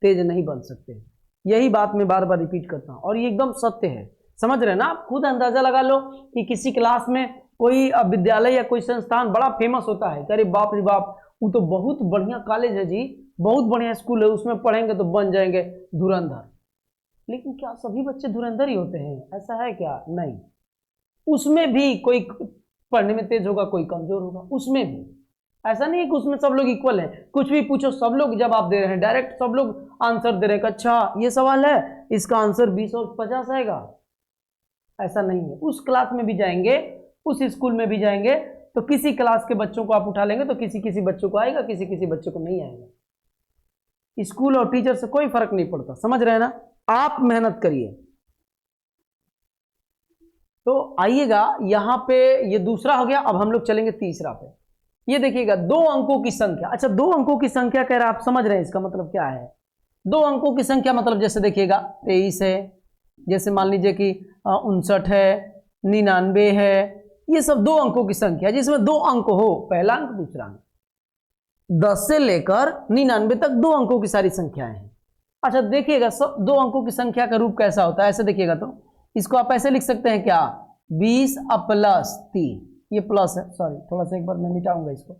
तेज नहीं बन सकते। यही बात मैं बार बार रिपीट करता हूं और ये एकदम सत्य है, समझ रहे हैं ना। आप खुद अंदाजा लगा लो कि किसी क्लास में कोई विद्यालय या कोई संस्थान बड़ा फेमस होता है, अरे बाप रे बाप, वो तो बहुत बढ़िया कॉलेज है जी, बहुत बढ़िया स्कूल है, उसमें पढ़ेंगे तो बन जाएंगे धुरंधर। लेकिन क्या सभी बच्चे धुरंधर ही होते हैं? ऐसा है क्या? नहीं, उसमें भी कोई पढ़ने में तेज होगा, कोई कमजोर होगा, उसमें भी ऐसा नहीं है कि उसमें सब लोग इक्वल हैं। कुछ भी पूछो सब लोग जवाब दे रहे हैं, डायरेक्ट सब लोग आंसर दे रहे हैं, अच्छा ये सवाल है इसका आंसर 20 और 50 आएगा, ऐसा नहीं है। उस क्लास में भी जाएंगे, उस स्कूल में भी जाएंगे, तो किसी क्लास के बच्चों को आप उठा लेंगे तो किसी किसी बच्चों को आएगा, किसी किसी बच्चों को नहीं आएगा। स्कूल और टीचर से कोई फर्क नहीं पड़ता, समझ रहे हैं ना। आप मेहनत करिए। तो आइएगा यहां पे, ये दूसरा हो गया, अब हम लोग चलेंगे तीसरा पे। ये देखिएगा 2 अंकों की संख्या। अच्छा 2 अंकों की संख्या कह रहा है, आप समझ रहे हैं इसका मतलब क्या है। 2 अंकों की संख्या मतलब जैसे देखिएगा 23 है, जैसे मान लीजिए कि 59 है, 99 है, ये सब 2 अंकों की संख्या जिसमें 2 अंक हो, पहला अंक दूसरा अंक। 10 से लेकर 99 तक 2 अंकों की सारी संख्याएं हैं। अच्छा देखिएगा 2 अंकों की संख्या का रूप कैसा होता है, ऐसे देखिएगा तो इसको आप ऐसे लिख सकते हैं क्या, 20 + 3, ये प्लस है, सॉरी थोड़ा सा एक बार मैं मिटाऊंगा इसको,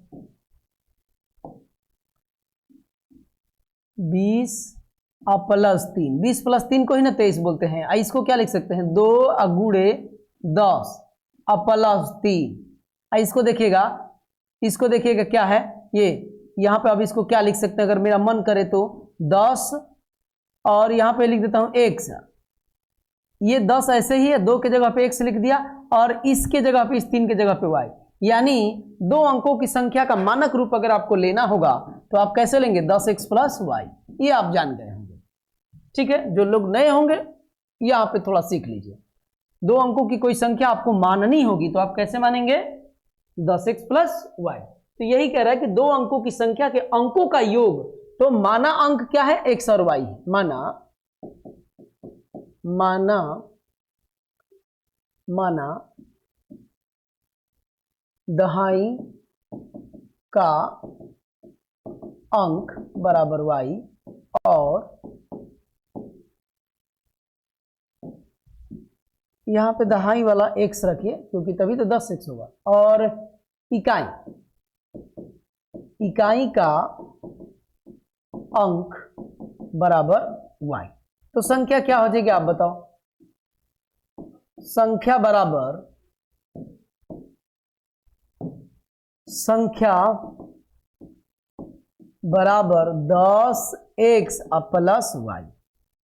20 + 3, 20 + 3 को ही ना 23 बोलते हैं। इसको क्या लिख सकते हैं, 2 × 10 + 3। इसको देखिएगा क्या है ये, यहां पे अब इसको क्या लिख सकते हैं, अगर मेरा मन करे तो 10, और यहां पे लिख देता हूं x। ये 10 ऐसे ही है, 2 के जगह पे x लिख दिया, और इसके जगह पे, इस 3 के जगह पे y। यानी 2 अंकों की संख्या का मानक रूप अगर आपको लेना होगा तो आप कैसे लेंगे, 10x + y। ये आप जान गए होंगे, ठीक है। जो लोग नए होंगे यहाँ पे थोड़ा सीख लीजिए। 2 अंकों की कोई संख्या आपको माननी होगी तो आप कैसे मानेंगे, 10x + y। तो यही कह रहा है कि 2 अंकों की संख्या के अंकों का योग, तो माना अंक क्या है, x और y है। माना दहाई का अंक बराबर y, और यहां पे दहाई वाला x रखिए क्योंकि तभी तो 10x होगा, और इकाई का अंक बराबर y। तो संख्या क्या हो जाएगी आप बताओ, संख्या बराबर 10x + y।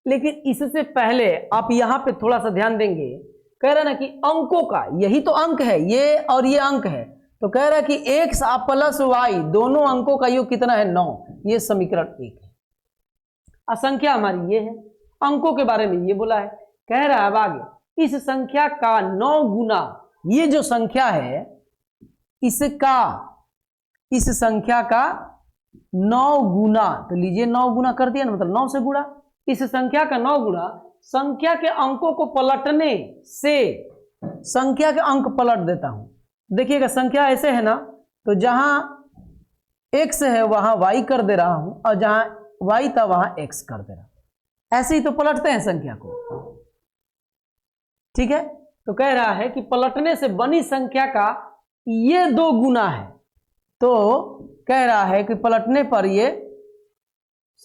लेकिन इससे पहले आप यहाँ पे थोड़ा सा ध्यान देंगे, कह रहा है ना कि अंकों का, यही तो अंक है, ये और ये अंक है, तो कह रहा है कि x प्लस वाई दोनों अंकों का योग कितना है 9, ये समीकरण 1 है। असंख्या हमारी ये है, अंकों के बारे में ये बोला है। कह रहा है अब आगे, इस संख्या का 9 गुना, ये जो संख्या है इसका, इस संख्या का 9 गुना, तो लीजिए 9 गुना कर दिया ना, मतलब 9 से गुणा, इस संख्या का 9 गुना संख्या के अंकों को पलटने से, संख्या के अंक पलट देता हूं। देखिएगा संख्या ऐसे है ना, तो जहां x है वहां y कर दे रहा हूं, और जहां y था वहां x कर दे रहा हूं। ऐसे ही तो पलटते हैं संख्या को, ठीक है। तो कह रहा है कि पलटने से बनी संख्या का ये 2 गुना है, तो कह रहा है कि पलटने पर ये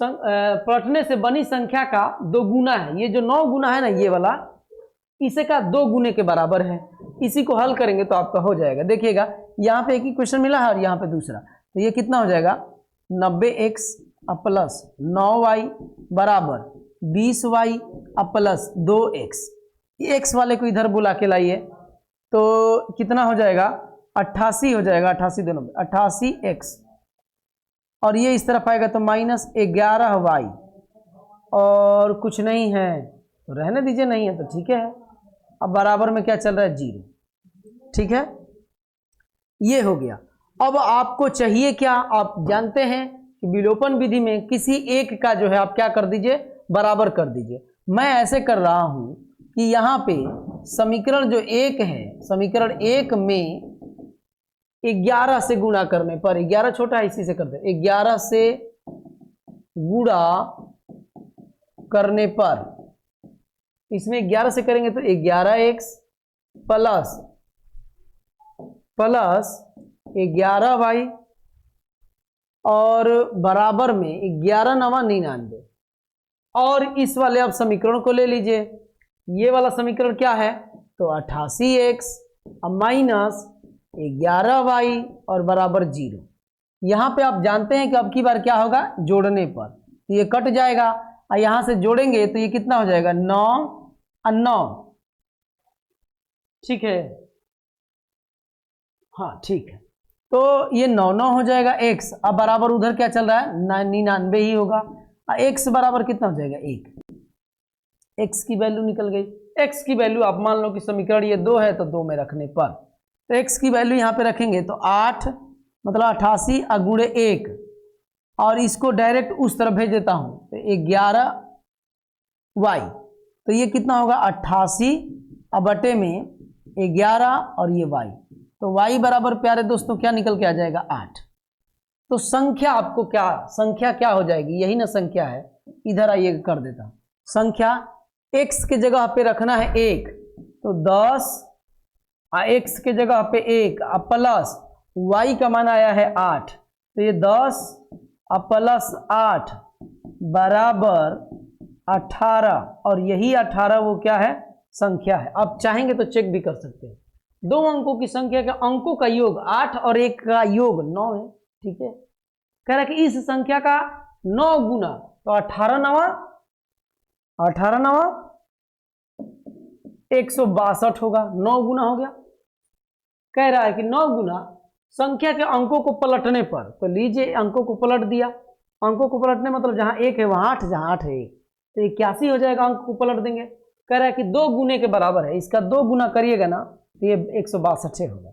पलटने से बनी संख्या का 2 गुना है। ये जो 9 गुना है ना, ये वाला इसे का 2 गुने के बराबर है। इसी को हल करेंगे तो आपका हो जाएगा। देखिएगा यहाँ पे एक ही क्वेश्चन मिला है और यहाँ पे दूसरा, तो ये कितना हो जाएगा 90x प्लस 9y बराबर 20y प्लस 2x। x वाले को इधर बुला के लाइए, तो कितना हो जाएगा 88 हो जाएगा, 88 दोनों में 88x, और ये इस तरफ आएगा तो माइनस 11y, और कुछ नहीं है तो रहने दीजिए, नहीं है तो ठीक है। अब बराबर में क्या चल रहा है 0, ठीक है, ये हो गया। अब आपको चाहिए क्या, आप जानते हैं कि विलोपन विधि में किसी एक का जो है आप क्या कर दीजिए, बराबर कर दीजिए। मैं ऐसे कर रहा हूं कि यहाँ पे समीकरण जो 1 है, समीकरण 1 में 11 से गुणा करने पर, 11 छोटा है इसी से करते हैं, 11 से गुणा करने पर, इसमें 11 से करेंगे तो 11x प्लस 11y, और बराबर में 11 9 99, और इस वाले आप समीकरण को ले लीजिए। ये वाला समीकरण क्या है, तो 88x माइनस 11y और बराबर 0। यहाँ पे आप जानते हैं कि अब की बार क्या होगा, जोड़ने पर तो ये कट जाएगा, और यहाँ से जोड़ेंगे तो ये कितना हो जाएगा 9 और 9, ठीक है, हाँ ठीक है। तो ये 9 9 हो जाएगा x, अब बराबर उधर क्या चल रहा है 99 ही होगा, और x बराबर कितना हो जाएगा 1। x की वैल्यू निकल गई। x की वैल्यू आप मान लो कि समीकरण ये 2 है तो 2 में रखने पर, तो x की वैल्यू यहाँ पे रखेंगे तो 8 मतलब 88 गुणे 1, और इसको डायरेक्ट उस तरफ भेज देता हूँ तो 11y, तो ये कितना होगा 88 बटे में 11 और ये y, तो y बराबर प्यारे दोस्तों क्या निकल के आ जाएगा 8। तो संख्या आपको क्या, संख्या क्या हो जाएगी, यही ना संख्या है, इधर आइए कर देता हूँ। संख्या x के जगह पे रखना है 1, तो 10 x के जगह पे 1 प्लस y का मान आया है 8, तो ये 10 प्लस 8 बराबर 18, और यही 18 वो क्या है, संख्या है। आप चाहेंगे तो चेक भी कर सकते हैं, 2 अंकों की संख्या के अंकों का योग 8 और 1 का योग 9 है, ठीक है। कह रहा है कि इस संख्या का 9 गुना, तो 18 9 162 होगा, 9 गुना हो गया। कह रहा है कि 9 गुना संख्या के अंकों को पलटने पर, तो लीजिए अंकों को पलट दिया, अंकों को पलटने मतलब जहां 1 है वहां 8, जहां 8 है 1, तो 81 हो जाएगा, अंक को पलट देंगे। कह रहा है कि 2 गुने के बराबर है, इसका 2 गुना करिएगा ना तो ये 162 होगा।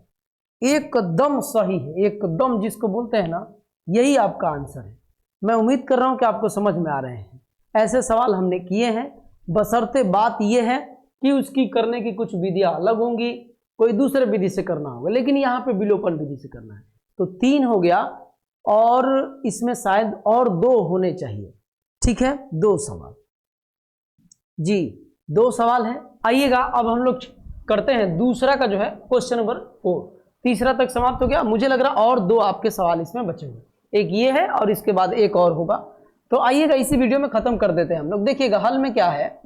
एकदम सही है, एकदम जिसको बोलते हैं ना, यही आपका आंसर है। मैं उम्मीद कर रहा हूं कि आपको समझ में आ रहे हैं। ऐसे सवाल हमने किए हैं, बशर्ते बात यह है कि उसकी करने की कुछ विधियां अलग होंगी, कोई दूसरे विधि से करना होगा, लेकिन यहाँ पे विलोपन विधि से करना है। तो 3 हो गया, और इसमें शायद और 2 होने चाहिए, ठीक है, 2 सवाल जी, 2 सवाल है। आइएगा अब हम लोग करते हैं दूसरा का जो है क्वेश्चन नंबर 4। तीसरा तक समाप्त हो गया, मुझे लग रहा और 2 आपके सवाल इसमें बचे हुए, एक ये है और इसके बाद एक और होगा। तो आइएगा इसी वीडियो में खत्म कर देते हैं हम लोग। देखिएगा हल में क्या है,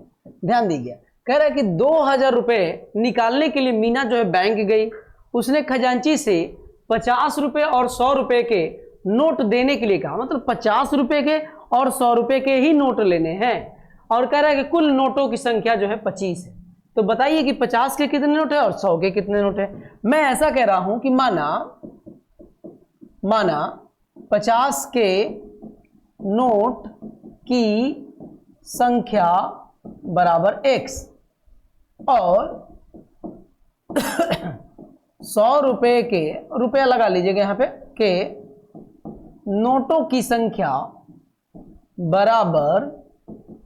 ध्यान दीजिए। कह रहा है कि 2000 रुपये निकालने के लिए मीना जो है बैंक गई, उसने खजांची से 50 रुपये और 100 रुपये के नोट देने के लिए कहा, मतलब 50 रुपये के और 100 रुपये के ही नोट लेने हैं। और कह रहा है कि कुल नोटों की संख्या जो है 25 है। तो बताइए कि 50 के कितने नोट है और 100 के कितने नोट है। मैं ऐसा कह रहा हूं कि माना 50 के नोट की संख्या बराबर x और 100 रुपए के, रुपया लगा लीजिएगा यहां पे, के नोटों की संख्या बराबर,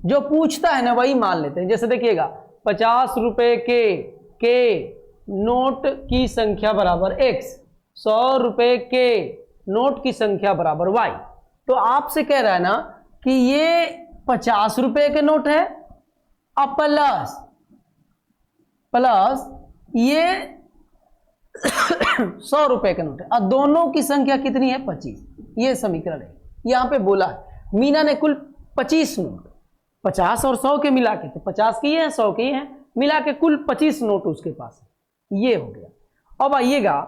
जो पूछता है ना वही मान लेते हैं। जैसे देखिएगा 50 रुपए के नोट की संख्या बराबर x, 100 रुपए के नोट की संख्या बराबर y। तो आपसे कह रहा है ना कि ये 50 रुपए के नोट है अब प्लस ये 100 रुपए के नोट है और दोनों की संख्या कितनी है 25। ये समीकरण है। यहां पे बोला है मीना ने कुल 25 नोट, 50 और 100 के मिला के, तो 50 के ये हैं 100 के ये हैं, मिला के कुल 25 नोट उसके पास है। ये हो गया। अब आइएगा,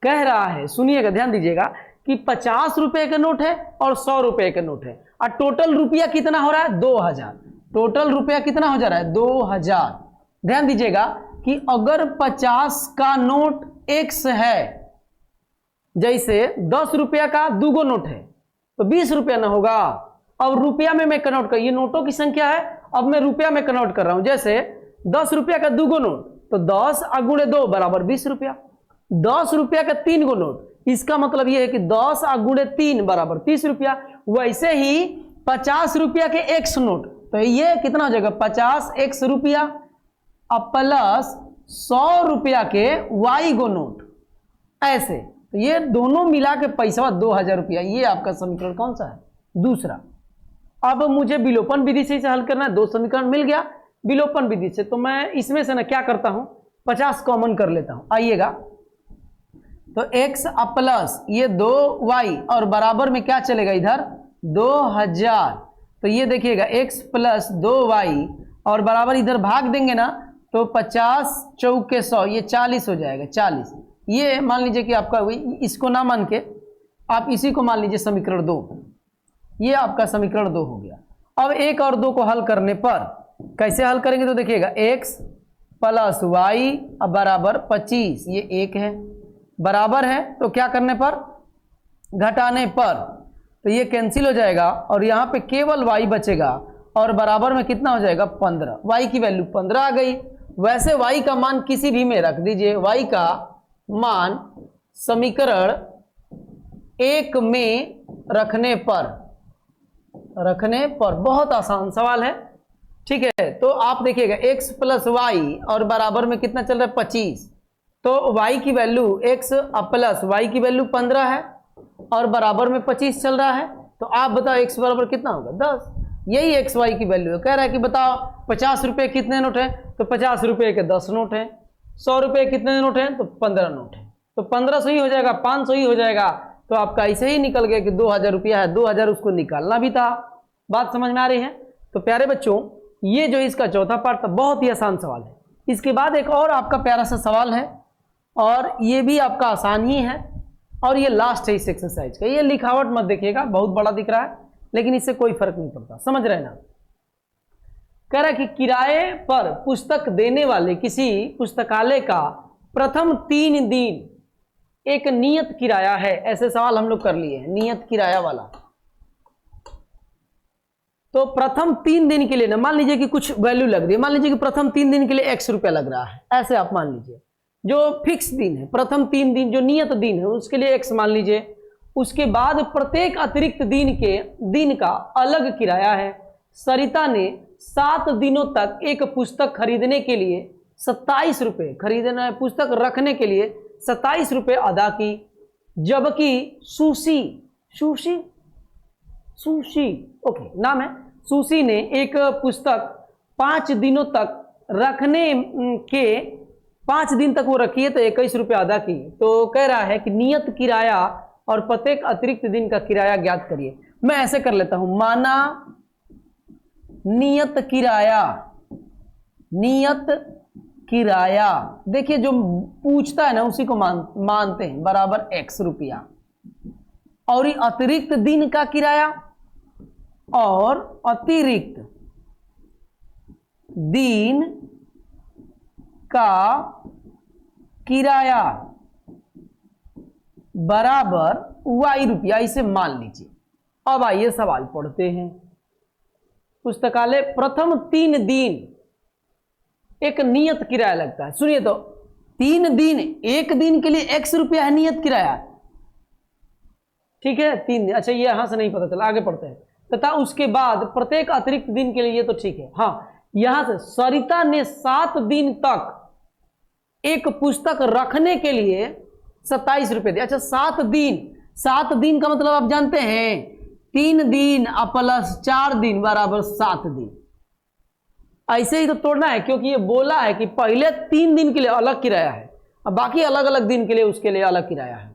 कह रहा है, सुनिएगा, ध्यान दीजिएगा कि 50 रुपए के नोट है और 100 रुपए के नोट है और टोटल रुपया कितना हो रहा है 2000। टोटल रुपया कितना हो जा रहा है 2000। ध्यान दीजिएगा कि अगर 50 का नोट x है, जैसे 10 रुपया का दूगो नोट है तो 20 रुपया ना होगा। अब रुपया में मैं कन्वर्ट कर, ये नोटों की संख्या है, अब मैं रुपया में कन्वर्ट कर रहा हूं। जैसे 10 रुपया का दूगो नोट तो 10 गुणे 2 बराबर 20 रुपया। 10 रुपया का 3 गो नोट, इसका मतलब यह है कि 10 गुणे 3 बराबर 30 रुपया। वैसे ही 50 रुपया के x नोट, तो ये कितना हो जाएगा 50x रुपया अब प्लस 100 रुपया के y गो नोट, ऐसे। तो ये दोनों मिला के पैसा 2000 रुपया। ये आपका समीकरण कौन सा है, दूसरा। अब मुझे विलोपन विधि से इसे हल करना है। 2 समीकरण मिल गया विलोपन विधि से, तो मैं इसमें से ना क्या करता हूं 50 कॉमन कर लेता हूं। आइएगा, तो x प्लस ये 2y और बराबर में क्या चलेगा इधर 2000। तो ये देखिएगा x प्लस 2y और बराबर इधर भाग देंगे ना तो 50 चौके 100, ये 40 हो जाएगा। 40 ये मान लीजिए कि आपका, इसको ना मान के आप इसी को मान लीजिए समीकरण 2। ये आपका समीकरण 2 हो गया। अब 1 और 2 को हल करने पर कैसे हल करेंगे, तो देखिएगा x प्लस y बराबर 25, ये 1 है, बराबर है तो क्या करने पर, घटाने पर, तो ये कैंसिल हो जाएगा और यहाँ पे केवल y बचेगा और बराबर में कितना हो जाएगा 15। y की वैल्यू 15 आ गई। वैसे y का मान किसी भी में रख दीजिए। y का मान समीकरण 1 में रखने पर बहुत आसान सवाल है, ठीक है। तो आप देखिएगा x प्लस वाई और बराबर में कितना चल रहा है 25, तो y की वैल्यू x प्लस y की वैल्यू 15 है और बराबर में 25 चल रहा है। तो आप बताओ x बराबर कितना होगा 10। यही x y की वैल्यू है। कह रहा है कि बताओ 50 रुपये कितने नोट हैं, तो 50 रुपये के 10 नोट हैं। 100 रुपये कितने नोट हैं, तो 15 नोट हैं। तो 1500 ही हो जाएगा, 500 ही हो जाएगा। तो आपका ऐसे ही निकल गया कि 2000 रुपया है, 2000 उसको निकालना भी था। बात समझ में आ रही है। तो प्यारे बच्चों, ये जो इसका चौथा पार्ट था बहुत ही आसान सवाल है। इसके बाद एक और आपका प्यारा सा सवाल है और ये भी आपका आसान ही है और ये लास्ट है इस एक्सरसाइज का। ये लिखावट मत देखिएगा, बहुत बड़ा दिख रहा है लेकिन इससे कोई फर्क नहीं पड़ता, समझ रहे ना। कह रहा है कि किराए पर पुस्तक देने वाले किसी पुस्तकालय का प्रथम 3 दिन एक नियत किराया है। ऐसे सवाल हम लोग कर लिए हैं, नियत किराया वाला। तो प्रथम 3 दिन के लिए ना, मान लीजिए कि कुछ वैल्यू लग रही है, मान लीजिए कि प्रथम 3 दिन के लिए x रुपया लग रहा है, ऐसे आप मान लीजिए। जो फिक्स दिन है, प्रथम 3 दिन जो नियत दिन है उसके लिए x मान लीजिए। उसके बाद प्रत्येक अतिरिक्त दिन का अलग किराया है। सरिता ने 7 दिनों तक एक पुस्तक खरीदने के लिए 27 रुपये, खरीदना है पुस्तक रखने के लिए 27 रुपये अदा की, जबकि सुशी ओके नाम है, सुशी ने एक पुस्तक 5 दिनों तक रखने के 5 दिन तक वो रखी है तो 21 रुपये अदा की। तो कह रहा है कि नियत किराया और प्रत्येक अतिरिक्त दिन का किराया ज्ञात करिए। मैं ऐसे कर लेता हूं, माना नियत किराया, देखिए जो पूछता है ना उसी को मानते हैं, बराबर x रुपया, और ये अतिरिक्त दिन का किराया और अतिरिक्त दिन का किराया बराबर y रुपया, इसे मान लीजिए। अब आइए सवाल पढ़ते हैं। पुस्तकालय प्रथम 3 दिन एक नियत किराया लगता है। सुनिए तो, 3 दिन, एक दिन के लिए x रुपया है नियत किराया, ठीक है, 3 दिन। अच्छा, ये यहां से नहीं पता चला, आगे पढ़ते हैं। तथा उसके बाद प्रत्येक अतिरिक्त दिन के लिए, ये तो ठीक है। हाँ, यहां से सरिता ने 7 दिन तक एक पुस्तक रखने के लिए 27 रुपए दिए। अच्छा, 7 दिन का मतलब आप जानते हैं 3 दिन प्लस 4 दिन बराबर 7 दिन। ऐसे ही तो तोड़ना है, क्योंकि ये बोला है कि पहले 3 दिन के लिए अलग किराया है और बाकी अलग अलग दिन के लिए उसके लिए अलग किराया है।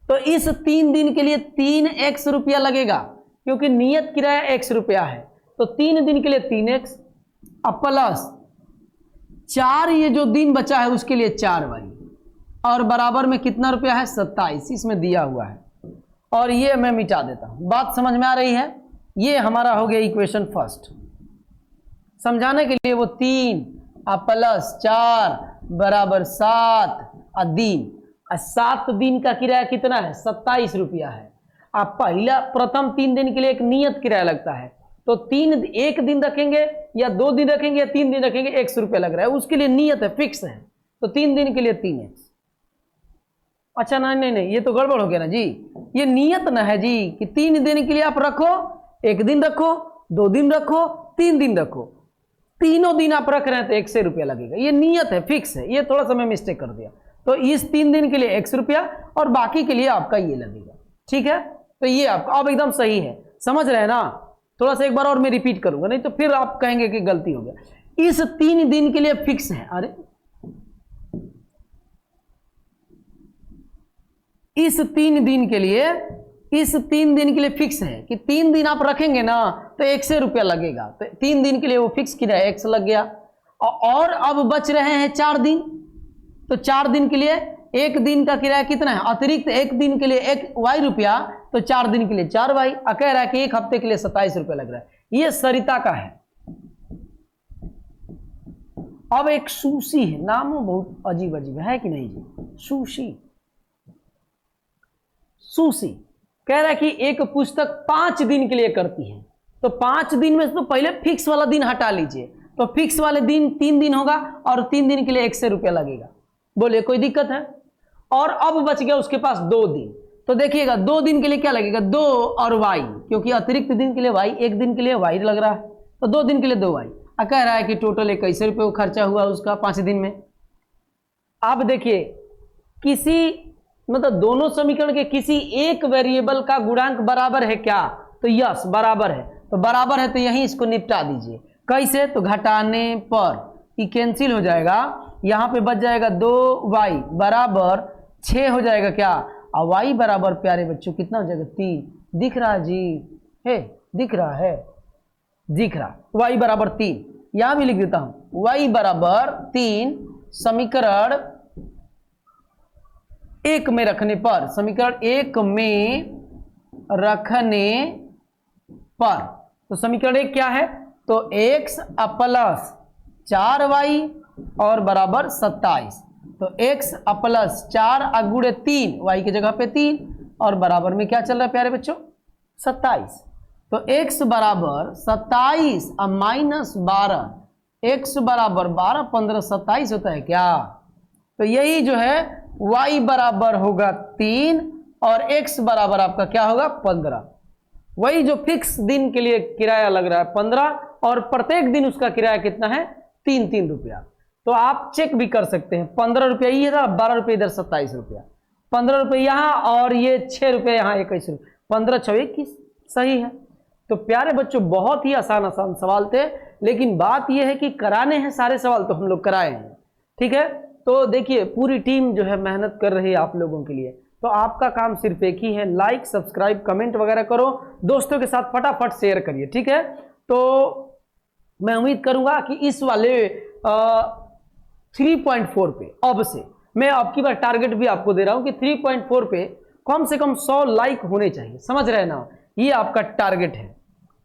तो इस 3 दिन के लिए 3x रुपया लगेगा, क्योंकि नियत किराया x रुपया है। तो 3 दिन के लिए 3x प्लस 4 ये जो दिन बचा है उसके लिए 4y, और बराबर में कितना रुपया है 27, इसमें दिया हुआ है। और ये मैं मिटा देता हूं। बात समझ में आ रही है? ये हमारा हो गया इक्वेशन फर्स्ट। समझाने के लिए वो 3 प्लस 4 बराबर 7 दिन, 7 दिन का किराया कितना है 27 रुपया है। आप प्रथम 3 दिन के लिए एक नियत किराया लगता है, तो 1 दिन रखेंगे या 2 दिन रखेंगे या 3 दिन रखेंगे, 100 रुपया लग रहा है, उसके लिए नियत है, फिक्स है। तो 3 दिन के लिए 3x। अच्छा, नहीं, ये तो गड़बड़ हो गया ना जी। ये नियत ना है जी कि 3 दिन के लिए आप रखो, 1 दिन रखो, 2 दिन रखो, 3 दिन रखो, तीनों दिन आप रख रहे हैं तो 100 रुपया लगेगा। ये नियत है, फिक्स है। ये थोड़ा सा मैं मिस्टेक कर दिया। तो इस 3 दिन के लिए 100 रुपया और बाकी के लिए आपका ये लगेगा, ठीक है। तो ये आपका अब एकदम सही है, समझ रहे हैं ना। थोड़ा सा एक बार और मैं रिपीट करूंगा, नहीं तो फिर आप कहेंगे कि गलती हो गया। इस 3 दिन के लिए फिक्स है, अरे इस 3 दिन के लिए फिक्स है कि 3 दिन आप रखेंगे ना तो 100 रुपया लगेगा। तो 3 दिन के लिए वो फिक्स किराया x लग गया। और अब बच रहे हैं 4 दिन, तो 4 दिन के लिए 1 दिन का किराया कितना है अतिरिक्त, 1 दिन के लिए 1 y रुपया, तो 4 दिन के लिए 4y। कह रहा है कि 1 हफ्ते के लिए 27 रुपया लग रहा है। ये सरिता का है। अब एक सुशी है, नाम बहुत अजीब अजीब है कि नहीं जी। सुशी कह रहा है कि एक पुस्तक 5 दिन के लिए करती है, तो 5 दिन में से तो पहले फिक्स वाला दिन हटा लीजिए, तो फिक्स वाले दिन 3 दिन होगा और 3 दिन के लिए 100 रुपया लगेगा। बोले कोई दिक्कत है? और अब बच गया उसके पास 2 दिन, तो देखिएगा 2 दिन के लिए क्या लगेगा 2 और y, क्योंकि अतिरिक्त दिन के लिए y, 1 दिन के लिए y लग रहा है, तो 2 दिन के लिए 2y। कह रहा है कि टोटल 21 रुपये खर्चा हुआ उसका 5 दिन में। अब देखिए मतलब दोनों समीकरण के किसी एक वेरिएबल का गुणांक बराबर है क्या, तो यस बराबर है। तो बराबर है तो यहीं इसको निपटा दीजिए। कैसे? तो घटाने पर ये कैंसिल हो जाएगा, यहां पे बच जाएगा 2y बराबर 6 हो जाएगा क्या, और y बराबर प्यारे बच्चों कितना हो जाएगा 3। दिख रहा है जी? है, दिख रहा है, दिख रहा। y बराबर 3 यहां भी लिख देता हूं, y बराबर 3 समीकरण 1 में रखने पर, समीकरण 1 में रखने पर, तो समीकरण 1 क्या है, तो x प्लस 4y और बराबर 27, तो x प्लस 4 गुणे 3, y की जगह पे 3 और बराबर में क्या चल रहा है प्यारे बच्चों 27। तो x बराबर 27 माइनस 12, x बराबर 12 15 27 होता है क्या। तो यही जो है y बराबर होगा 3 और x बराबर आपका क्या होगा 15। वही जो फिक्स दिन के लिए किराया लग रहा है 15 और प्रत्येक दिन उसका किराया कितना है 3 रुपया। तो आप चेक भी कर सकते हैं, 15 रुपया ये था, 12 रुपये इधर 27 रुपया, 15 रुपये यहाँ और ये 6 रुपये यहाँ 21 रुपये, 15 6 21 सही है। तो प्यारे बच्चों बहुत ही आसान सवाल थे, लेकिन बात यह है कि कराने हैं सारे सवाल तो हम लोग कराए हैं, ठीक है। तो देखिए पूरी टीम जो है मेहनत कर रही है आप लोगों के लिए, तो आपका काम सिर्फ एक ही है, लाइक सब्सक्राइब कमेंट वगैरह करो, दोस्तों के साथ फटाफट शेयर करिए, ठीक है। तो मैं उम्मीद करूंगा कि इस वाले 3.4 पे अब से मैं आपकी बार टारगेट भी आपको दे रहा हूं कि 3.4 पे कम से कम 100 लाइक होने चाहिए, समझ रहे हैं ना, ये आपका टारगेट है,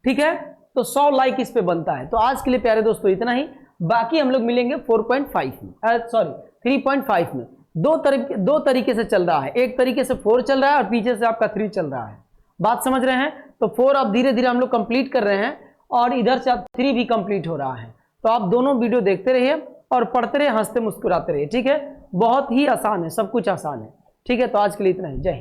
ठीक है। तो 100 लाइक इस पे बनता है। तो आज के लिए प्यारे दोस्तों इतना ही। बाकी हम लोग मिलेंगे 4.5 में, सॉरी 3.5 में। दो तरीके से चल रहा है, एक तरीके से 4 चल रहा है और पीछे से आपका 3 चल रहा है। बात समझ रहे हैं? तो 4 अब धीरे धीरे हम लोग कंप्लीट कर रहे हैं और इधर से अब 3 भी कंप्लीट हो रहा है। तो आप दोनों वीडियो देखते रहिए और पढ़ते रहिए, हंसते मुस्कुराते रहिए, ठीक है। बहुत ही आसान है, सब कुछ आसान है, ठीक है। तो आज के लिए इतना ही, जय हिंद।